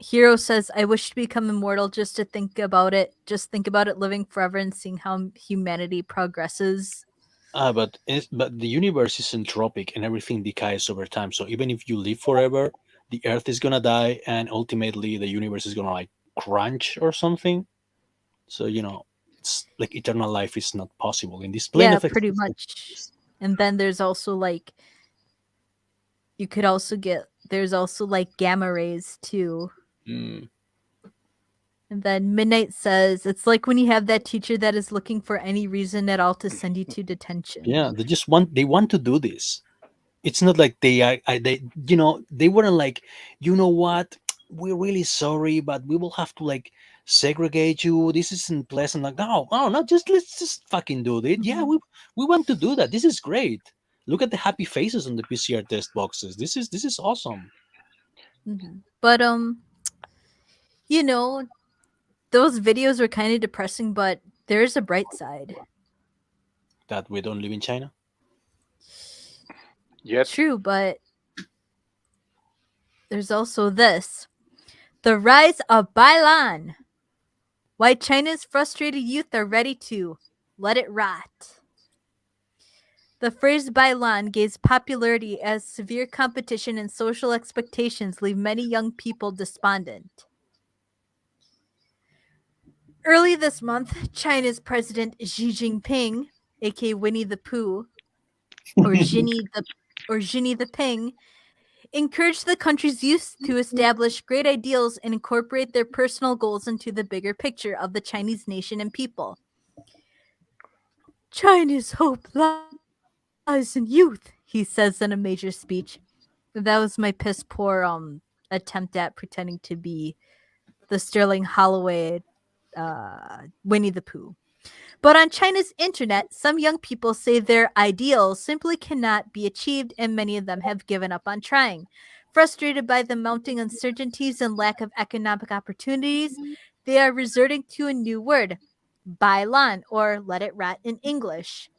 Hero says, "I wish to become immortal just to think about it. Just think about it living forever and seeing how humanity progresses." But the universe is entropic and everything decays over time. So even if you live forever, the Earth is gonna die, and ultimately the universe is gonna like crunch or something. So it's like eternal life is not possible in this plane Yeah, of pretty existence. much. And then there's also like there's also like gamma rays too. Mm, And then Midnight says, "It's like when you have that teacher that is looking for any reason at all to send you to detention." yeah, they want to do this. It's not like they weren't like, you know what, we're really sorry, but we will have to like segregate you. This isn't pleasant. Like, no, just let's just fucking do it. Yeah, Mhm, we want to do that. This is great. Look at the happy faces on the PCR test boxes. This is awesome. mhm. But you know, those videos were kind of depressing, but there's a bright side. That we don't live in China. Yet. True, but There's also this. The rise of Bailan. Why China's frustrated youth are ready to let it rot. The phrase Bailan gains popularity as severe competition and social expectations leave many young people despondent. Early this month, China's President Xi Jinping, aka Winnie the Pooh, or Ginny the Ping, encouraged the country's youth to establish great ideals and incorporate their personal goals into the bigger picture of the Chinese nation and people. China's hope lies in youth, he says in a major speech. That was my piss poor attempt at pretending to be the Sterling Holloway Winnie the Pooh. But on China's internet, some young people say their ideals simply cannot be achieved, and many of them have given up on trying. Frustrated by the mounting uncertainties and lack of economic opportunities, they are resorting to a new word, bailan, or let it rot in English,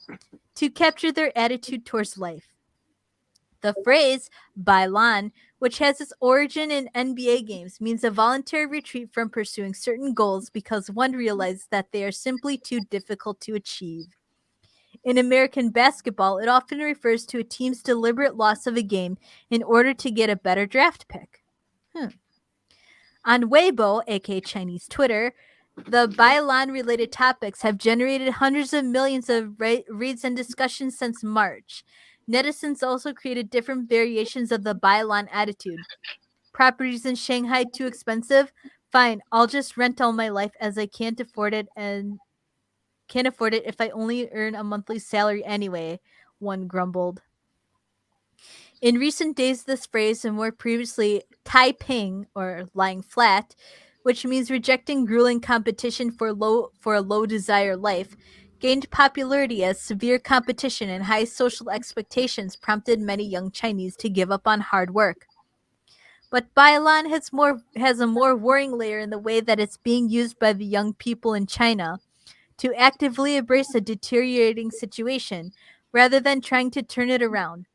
to capture their attitude towards life. The phrase bailan, which has its origin in NBA games, means a voluntary retreat from pursuing certain goals because one realizes that they are simply too difficult to achieve. In American basketball, it often refers to a team's deliberate loss of a game in order to get a better draft pick. On Weibo, aka Chinese Twitter, the Bailan related topics have generated hundreds of millions of reads and discussions since March. Netizens also created different variations of the Bailan attitude. Properties in Shanghai too expensive? Fine, I'll just rent all my life as I can't afford it if I only earn a monthly salary anyway, one grumbled. In recent days, this phrase, and more previously, Taiping, or lying flat, which means rejecting grueling competition for a low desire life, gained popularity as severe competition and high social expectations prompted many young Chinese to give up on hard work. But Bailan has a more worrying layer in the way that it's being used by the young people in China to actively embrace a deteriorating situation rather than trying to turn it around.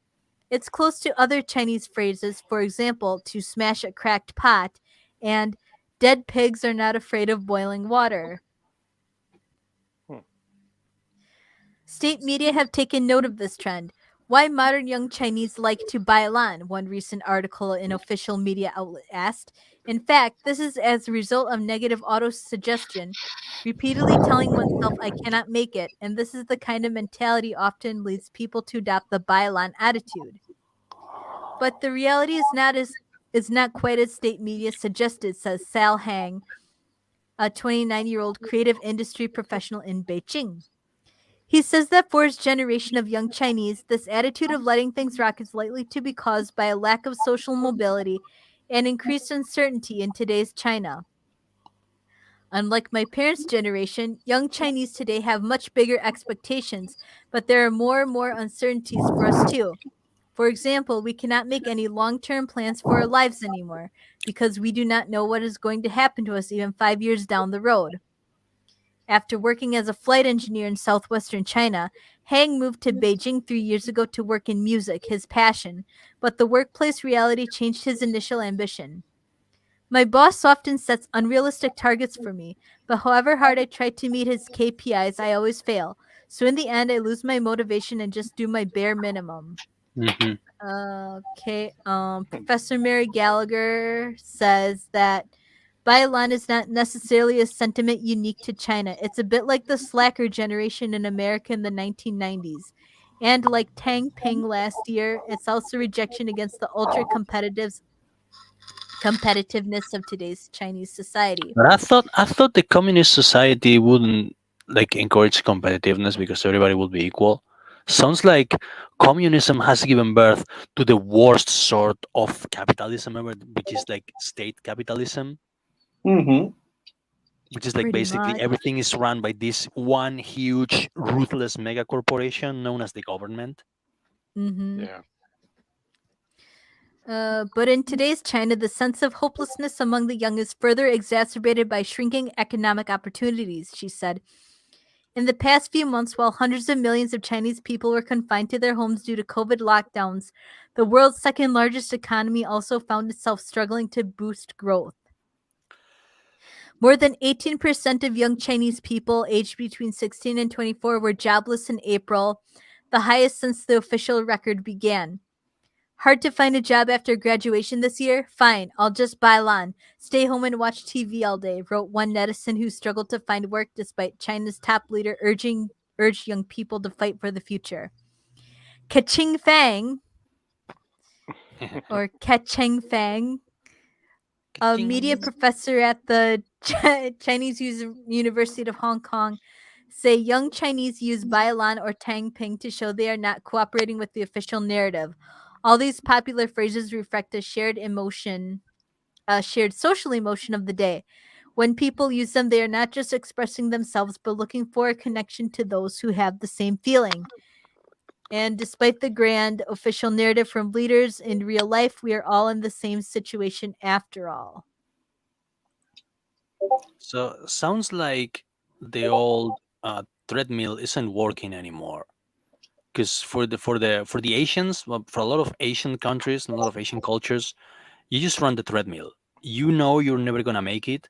It's close to other Chinese phrases, for example, to smash a cracked pot and dead pigs are not afraid of boiling water. State media have taken note of this trend. Why modern young Chinese like to bailan, one recent article in official media outlet asked. In fact, this is as a result of negative auto-suggestion, repeatedly telling oneself, I cannot make it, and this is the kind of mentality often leads people to adopt the bailan attitude. But the reality is not quite as state media suggested, says Sal Hang, a 29-year-old creative industry professional in Beijing. He says that for his generation of young Chinese, this attitude of letting things rock is likely to be caused by a lack of social mobility and increased uncertainty in today's China. Unlike my parents' generation, young Chinese today have much bigger expectations, but there are more and more uncertainties for us too. For example, we cannot make any long-term plans for our lives anymore because we do not know what is going to happen to us even 5 years down the road. After working as a flight engineer in southwestern China, Hang moved to Beijing 3 years ago to work in music, his passion, but the workplace reality changed his initial ambition. My boss often sets unrealistic targets for me, but however hard I try to meet his KPIs, I always fail. So in the end, I lose my motivation and just do my bare minimum. Mhm. Professor Mary Gallagher says that Bailan is not necessarily a sentiment unique to China. It's a bit like the slacker generation in America in the 1990s. And like Tang Ping last year, it's also rejection against the ultra competitiveness of today's Chinese society. But I thought the communist society wouldn't like encourage competitiveness because everybody would be equal. Sounds like communism has given birth to the worst sort of capitalism ever, which is like state capitalism, Mm-hmm. which is like Pretty basically much. everything is run by this one huge ruthless mega corporation known as the government. Mm-hmm. Yeah. But in today's China, the sense of hopelessness among the young is further exacerbated by shrinking economic opportunities, she said. In the past few months, while hundreds of millions of Chinese people were confined to their homes due to COVID lockdowns, the world's second largest economy also found itself struggling to boost growth. More than 18% of young Chinese people aged between 16 and 24 were jobless in April, the highest since the official record began. Hard to find a job after graduation this year? Fine, I'll just bailan. Stay home and watch TV all day, wrote one netizen who struggled to find work despite China's top leader urged young people to fight for the future. Kaching Fang, or Kacheng Fang, a media professor at the Chinese University of Hong Kong, say young Chinese use bailan or tang ping to show they are not cooperating with the official narrative. All these popular phrases reflect a shared emotion, a shared social emotion of the day. When people use them, they are not just expressing themselves, but looking for a connection to those who have the same feeling. And despite the grand official narrative from leaders, in real life, we are all in the same situation after all. So sounds like the old treadmill isn't working anymore. Because for the Asians, well, for a lot of Asian countries and a lot of Asian cultures, you just run the treadmill. You know you're never gonna make it,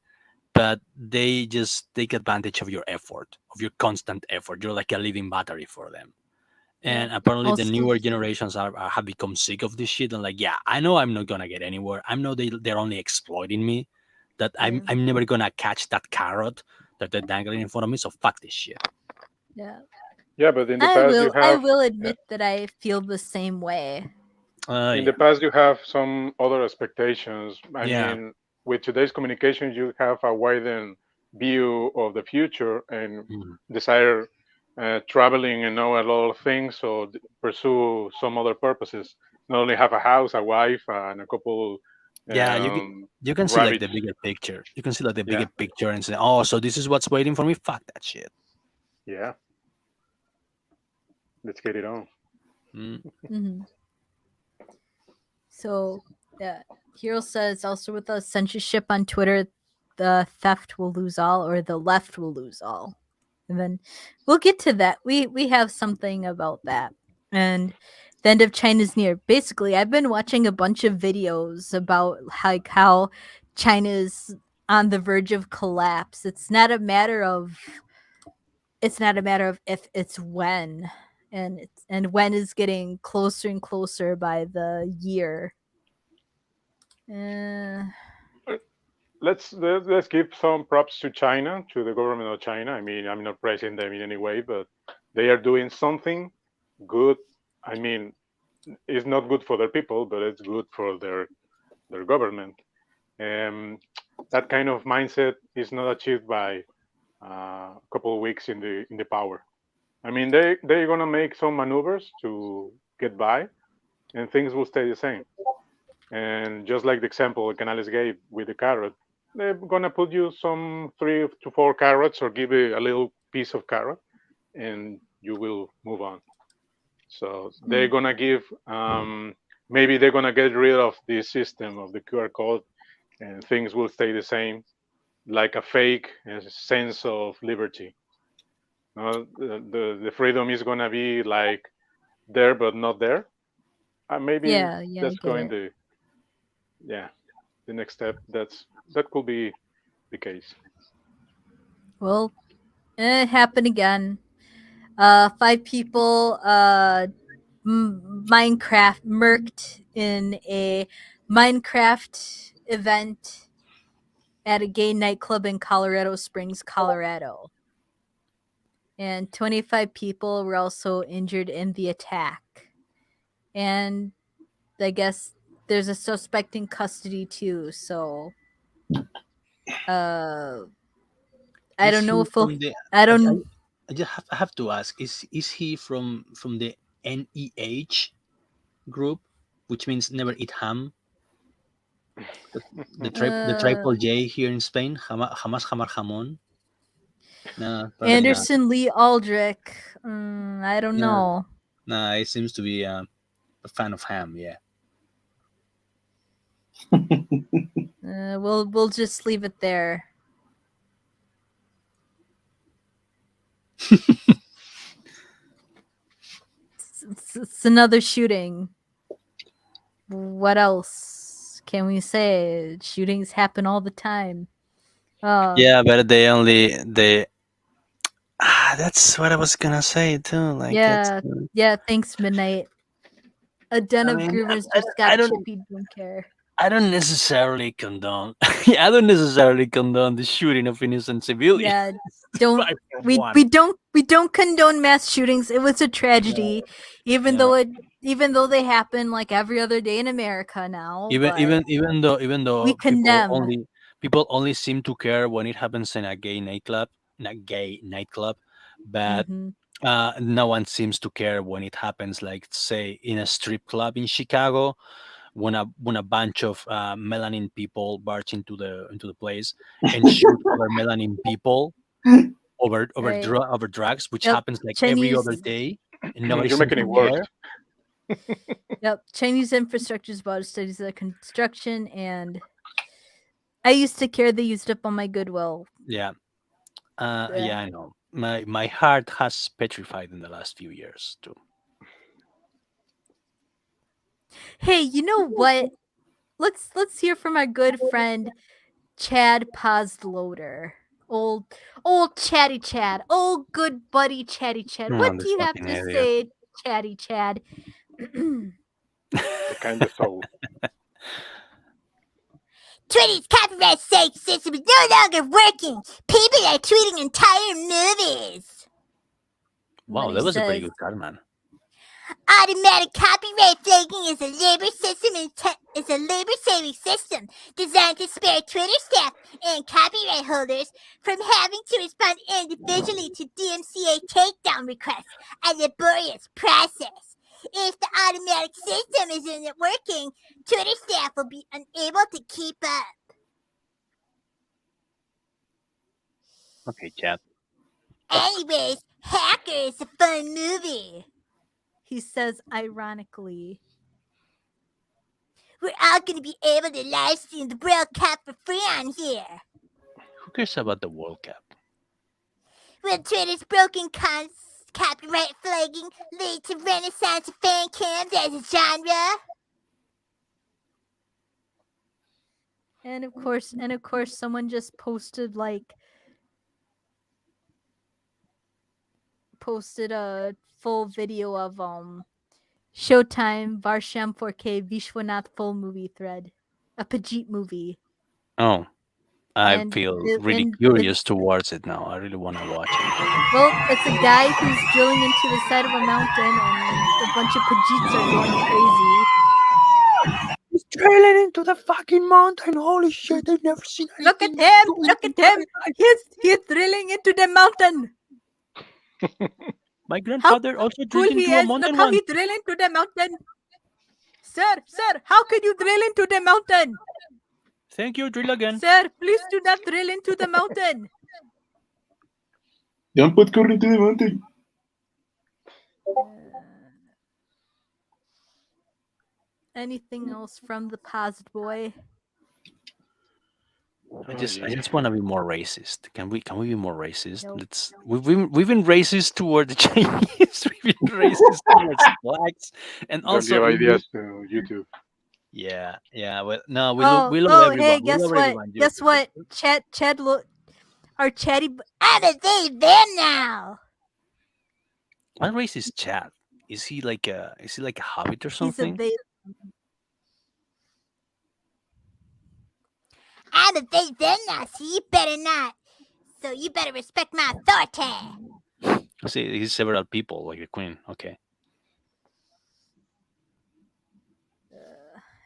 but they just take advantage of your effort, of your constant effort. You're like a living battery for them. And apparently, the Also- newer generations have become sick of this shit and like, yeah, I know I'm not gonna get anywhere. I know they're only exploiting me. That I'm never gonna catch that carrot that they're dangling in front of me. So fuck this shit. Yeah. Yeah, but in the I past you will have admit that I feel the same way. in Yeah. the past you have some other expectations. I Yeah. mean, with today's communications, you have a widened view of the future and Mhm. desire traveling and know a lot of things, so pursue some other purposes. Not only have a house, a wife, and a couple Yeah, you can see like the rabbits. bigger picture. You can see like the Yeah, bigger picture and say, oh, so this is what's waiting for me. Fuck that shit. yeah. Let's get it on. Mm. Hmm. So, Hero says also with the censorship on Twitter, the theft will lose all, or the left will lose all. And then we'll get to that. We have something about that. And the end of China's near. Basically, I've been watching a bunch of videos about like how China's on the verge of collapse. It's not a matter of if, it's when. And when is getting closer and closer by the year. Let's give some props to China, to the government of China. I mean, I'm not praising them in any way, but they are doing something good. I mean, it's not good for their people, but it's good for their government. That kind of mindset is not achieved by a couple of weeks in the power. I mean, they're gonna make some maneuvers to get by, and things will stay the same. And just like the example Canales gave with the carrot, they're gonna put you some 3 to 4 carrots or give you a little piece of carrot, and you will move on. So they're gonna give, maybe they're gonna get rid of this system of the QR code, and things will stay the same, like a fake sense of liberty. No, the freedom is gonna be like there but not there. Maybe Yeah, I that's get going it. to, yeah, the next step. That could be the case. Well, it happened again. 5 people Minecraft murked in a Minecraft event at a gay nightclub in Colorado Springs, Colorado. And 25 people were also injured in the attack. And I guess there's a suspect in custody too, so I Is don't know he if from the? I don't I have to ask. Is he from the NEH group, which means never eat ham? The uh triple J here in Spain, jamás jamar jamón. No, apparently not. Anderson Lee Aldrich. I don't Yeah, know. no, it seems to be a fan of ham. Yeah. We'll just leave it there. It's another shooting. What else can we say? Shootings happen all the time. Yeah, but they that's what I was gonna say too. Like Yeah, yeah. Thanks, Midnight. A den I of mean, groomers I, just I got don't chippy. Don't care. I don't necessarily condone. Yeah, I don't necessarily condone the shooting of innocent civilians. Yeah, don't I, for we one. we don't condone mass shootings. It was a tragedy, even Yeah. though they happen like every other day in America now. even but even even we though condemn. people only seem to care when it happens in a gay nightclub, but Hmm. no one seems to care when it happens, like say in a strip club in Chicago, when a bunch of melanin people barge into the place and shoot other melanin people Right. over drugs, which Yep. happens like every Chinese. other day, and nobody You're seems making to it worse. care. Yep. Chinese infrastructure is about studies of construction, and I used to care. They used up on my goodwill. Yeah. Yeah. Yeah, I know. My heart has petrified in the last few years too. Hey, you know what? Let's hear from our good friend Chad Posloader. Old Chatty Chad. Old good buddy Chatty Chad. Oh, What do this you have fucking to idiot. say, Chatty Chad? The kind of soul. Twitter's copyright strike system is no longer working. People are tweeting entire movies. Wow, What that he was a pretty says. good card, man. Automatic copyright flagging is a labor-saving system designed to spare Twitter staff and copyright holders from having to respond individually to DMCA takedown requests, a laborious process. If the automatic system isn't working, Twitter staff will be unable to keep up. Okay, chat. Anyways, Hacker is a fun movie. He says ironically. We're all going to be able to live stream the World Cup for free on here. Who cares about the World Cup? Will Twitter's broken copyright flagging lead to renaissance of fan cams as a genre? And of course someone just posted a full video of Showtime Varsham 4K Vishwanath full movie thread. A Pajit movie. Oh, I And feel it- really and curious it's- towards it now. I really want to watch it. Well, it's a guy who's drilling into the side of a mountain, and a bunch of Pajits are going crazy. He's trailing into the fucking mountain. Holy shit! I've never seen Look at him! Look at him! He's drilling into the mountain. My grandfather also Cool drilled he into a is! Look mountain how once. he drill into the mountain. Sir, how could you drill into the mountain? Thank you. Drill again. Sir, please do not drill into the mountain. Don't put current to the mountain. Anything else from the Paused Boy? I just geez. want to be more racist. Can we be more racist? Nope. We've been racist toward the Chinese. We've been racist towards blacks, and Don't also give ideas to YouTube. yeah. Well, no, we Oh, love everyone. hey, We guess love what? everyone. Guess what? Chad, our chatty. I'm a big them now. What race is Chad? Is he like a hobbit or He's a something? I'm a big them now, so you better not. So you better respect my authority. See, he's several people like the queen. Okay.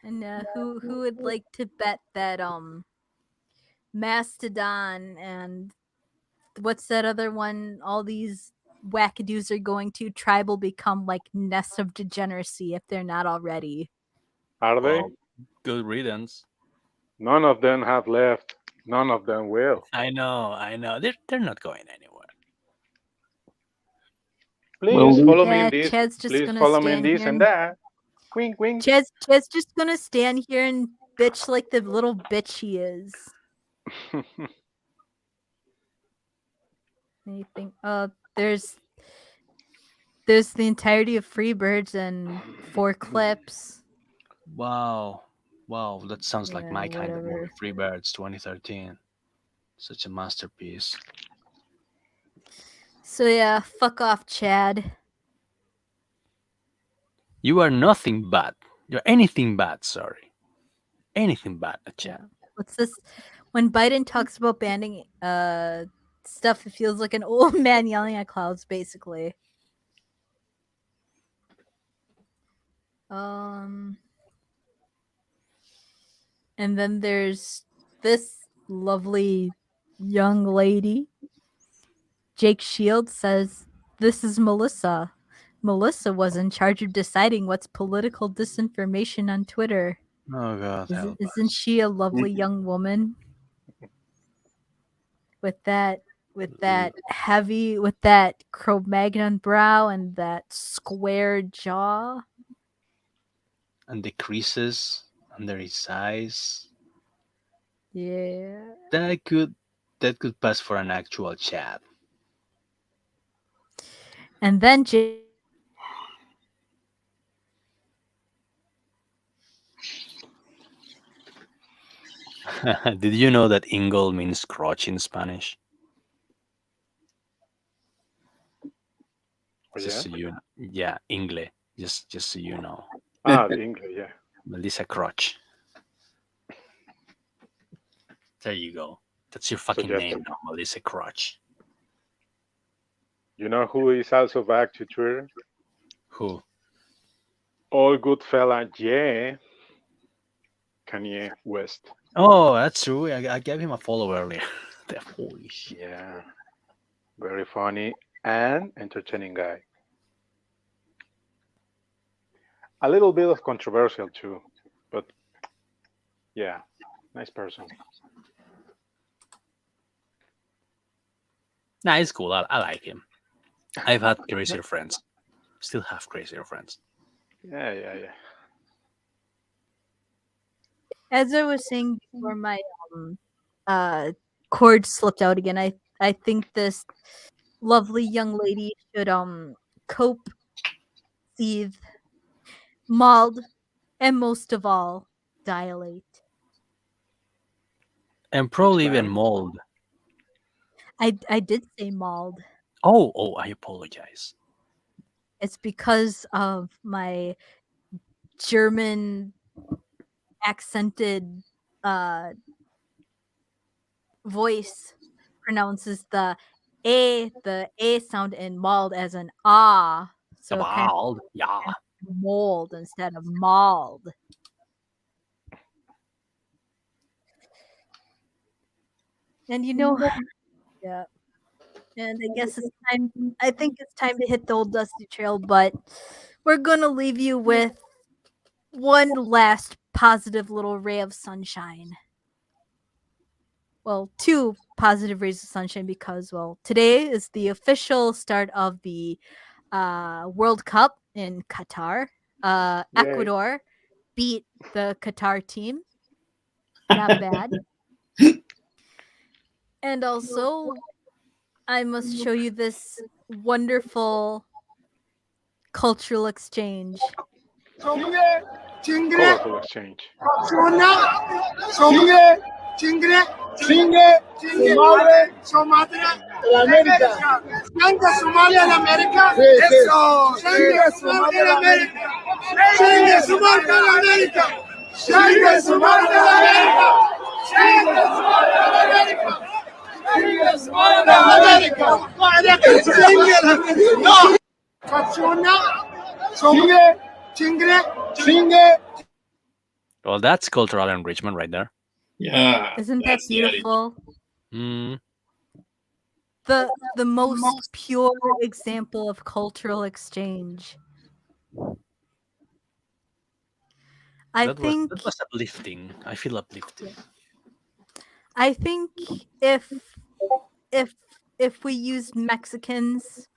And who would like to bet that Mastodon and what's that other one? All these wackadoos are going to tribal become like nests of degeneracy if they're not already. Are they? Well, good riddance. None of them have left. None of them will. I know. They're not going anywhere. Please Well, follow me Yeah, in this. Chad's just Please gonna follow me in stand this here and and that. Wink, wink. Chad's just gonna stand here and bitch like the little bitch he is. Anything? There's there's the entirety of Freebirds and 4 clips. Wow. Wow, that sounds like Yeah, my kind of movie. whatever. Freebirds 2013. Such a masterpiece. So yeah, fuck off, Chad. You are nothing but. You're anything but, sorry. Anything but a Yeah. chat. What's this? When Biden talks about banning stuff, it feels like an old man yelling at clouds, basically. And then there's this lovely young lady. Jake Shields says, "This is Melissa. Melissa was in charge of deciding what's political disinformation on Twitter. Oh God, help Isn't us. she a lovely young woman with that Cro-Magnon brow and that square jaw?" And the creases under his eyes. Yeah. That could pass for an actual chat. And then Did you know that ingle means crotch in Spanish? Oh, Just yeah. so you, yeah, ingle. Just so you know, The English, yeah. Melissa crotch. There you go. That's your So fucking just name now, Melissa crotch. you know who is also back to Twitter? Who? All good fella, yeah. Kanye West. Oh, that's true. I gave him a follow earlier. Holy shit. Yeah. Very funny and entertaining guy. A little bit of controversial too, but yeah, nice person. Nah, it's cool. I like him. I've had crazier friends. Still have crazier friends. Yeah, yeah, yeah. as I was saying before, my cord slipped out again. I think this lovely young lady should cope, seethe, mauled, and most of all, dilate. And probably even Expand. mold. I did say mauled. Oh, I apologize. It's because of my German accented voice pronounces the a sound in mauled as an ah, so kind of Mold. Yeah. mold instead of mauled. And yeah. And I guess it's time. I think it's time to hit the old dusty trail, but we're gonna leave you with one last positive little ray of sunshine. Well, 2 positive rays of sunshine because, well, today is the official start of the World Cup in Qatar. Yay. Ecuador beat the Qatar team. Not bad. And also, I must show you this wonderful cultural exchange. Colorful exchange. América. Chinga Somalia de América. Eso. Chinga Somalia de América. Chinga Somalia de América. Chinga Somalia de América. Chinga Somalia de América. Chinga Somalia de América. No. Well, that's cultural enrichment right there. Yeah. Isn't that that's the attitude. beautiful? Mm. The most pure example of cultural exchange. I That think was uplifting. I feel uplifted. I think if if we used Mexicans,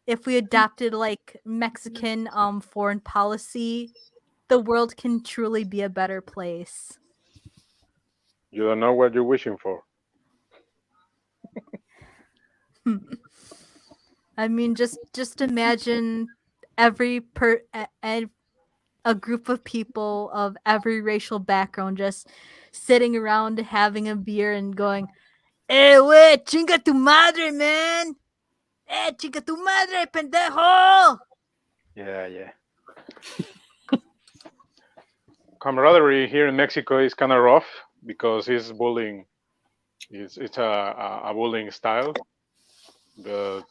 if we adopted like Mexican foreign policy, the world can truly be a better place. You don't know what you're wishing for. I mean, just imagine a group of people of every racial background just sitting around having a beer and going, "Eh, wey, chinga tu madre, man! Eh, chinga tu madre, pendejo!" Yeah. Camaraderie here in Mexico is kind of rough because it's bullying. It's a bullying style, but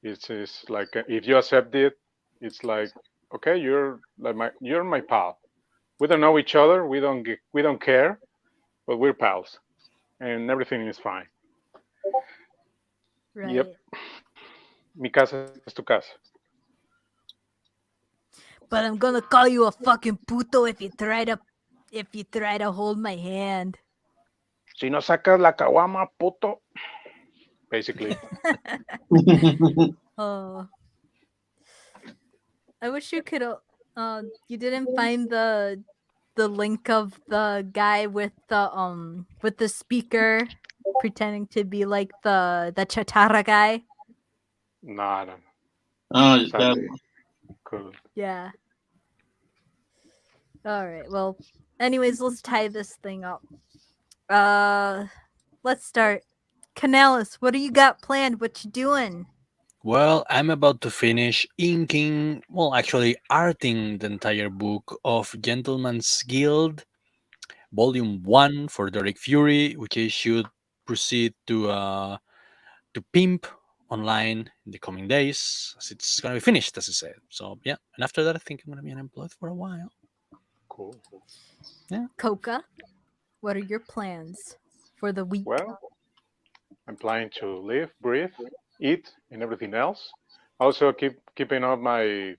it's like if you accept it, it's like okay, you're my pal. We don't know each other. We don't care, but we're pals, and everything is fine. Right. Yep. Mi casa es tu casa. But I'm gonna call you a fucking puto if you try to hold my hand. Si no sacas la caguama, puto. Basically. Oh, I wish you could. You didn't find the link of the guy with the speaker pretending to be like the chatarra guy. No. Oh, that Sadly, cool. Yeah. All right. Well, anyways, let's tie this thing up. Let's start. Canales, what do you got planned? What you doing? Well, I'm about to finish inking, well, actually arting the entire book of Gentleman's Guild, Volume 1 for Derek Fury, which I should proceed to pimp online in the coming days, as it's gonna be finished, as I said. So yeah, and after that, I think I'm gonna be unemployed for a while. Cool. Coca, what are your plans for the week? Well, I'm planning to live, breathe, eat, and everything else. Also, keeping up my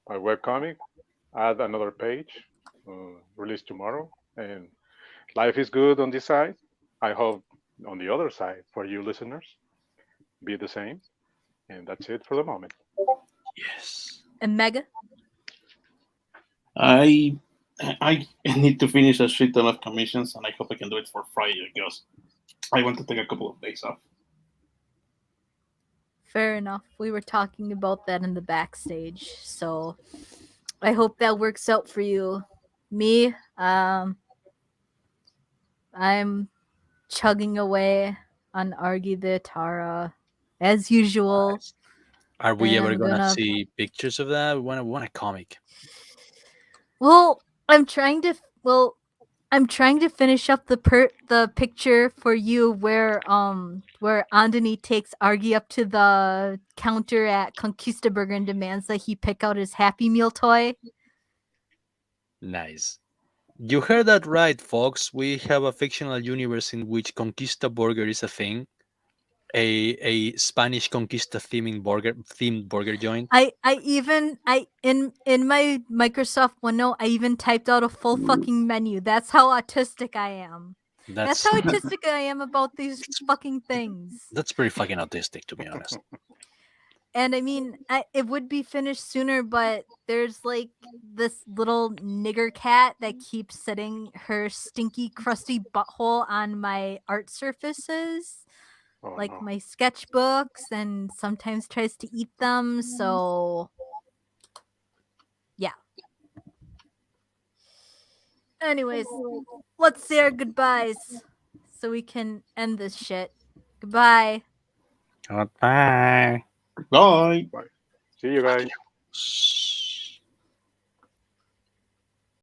webcomic. Add another page. Released tomorrow, and life is good on this side. I hope on the other side for you listeners be the same. And that's it for the moment. Yes. And Mega? I need to finish a shit ton of commissions, and I hope I can do it for Friday because I want to take a couple of days off. Fair enough. We were talking about that in the backstage, so I hope that works out for you. Me, I'm chugging away on Argi the Tara as usual. Are we And ever I'm gonna gonna- see pictures of that? We want a comic. Well, I'm trying to finish up the picture for you where Andoni takes Argy up to the counter at Conquista Burger and demands that he pick out his Happy Meal toy. Nice. You heard that right, folks. We have a fictional universe in which Conquista Burger is a thing. A Spanish Conquista themed burger joint. I in my Microsoft OneNote I even typed out a full fucking menu. That's how autistic I am. That's That's how autistic I am about these fucking things. that's pretty fucking autistic, to be honest. And I mean, it would be finished sooner, but there's like this little nigger cat that keeps setting her stinky, crusty butthole on my art surfaces, Oh like no. my sketchbooks, and sometimes tries to eat them. So, yeah. Anyways, let's say our goodbyes so we can end this shit. Goodbye. Goodbye. Bye. Bye. See you guys. Adios.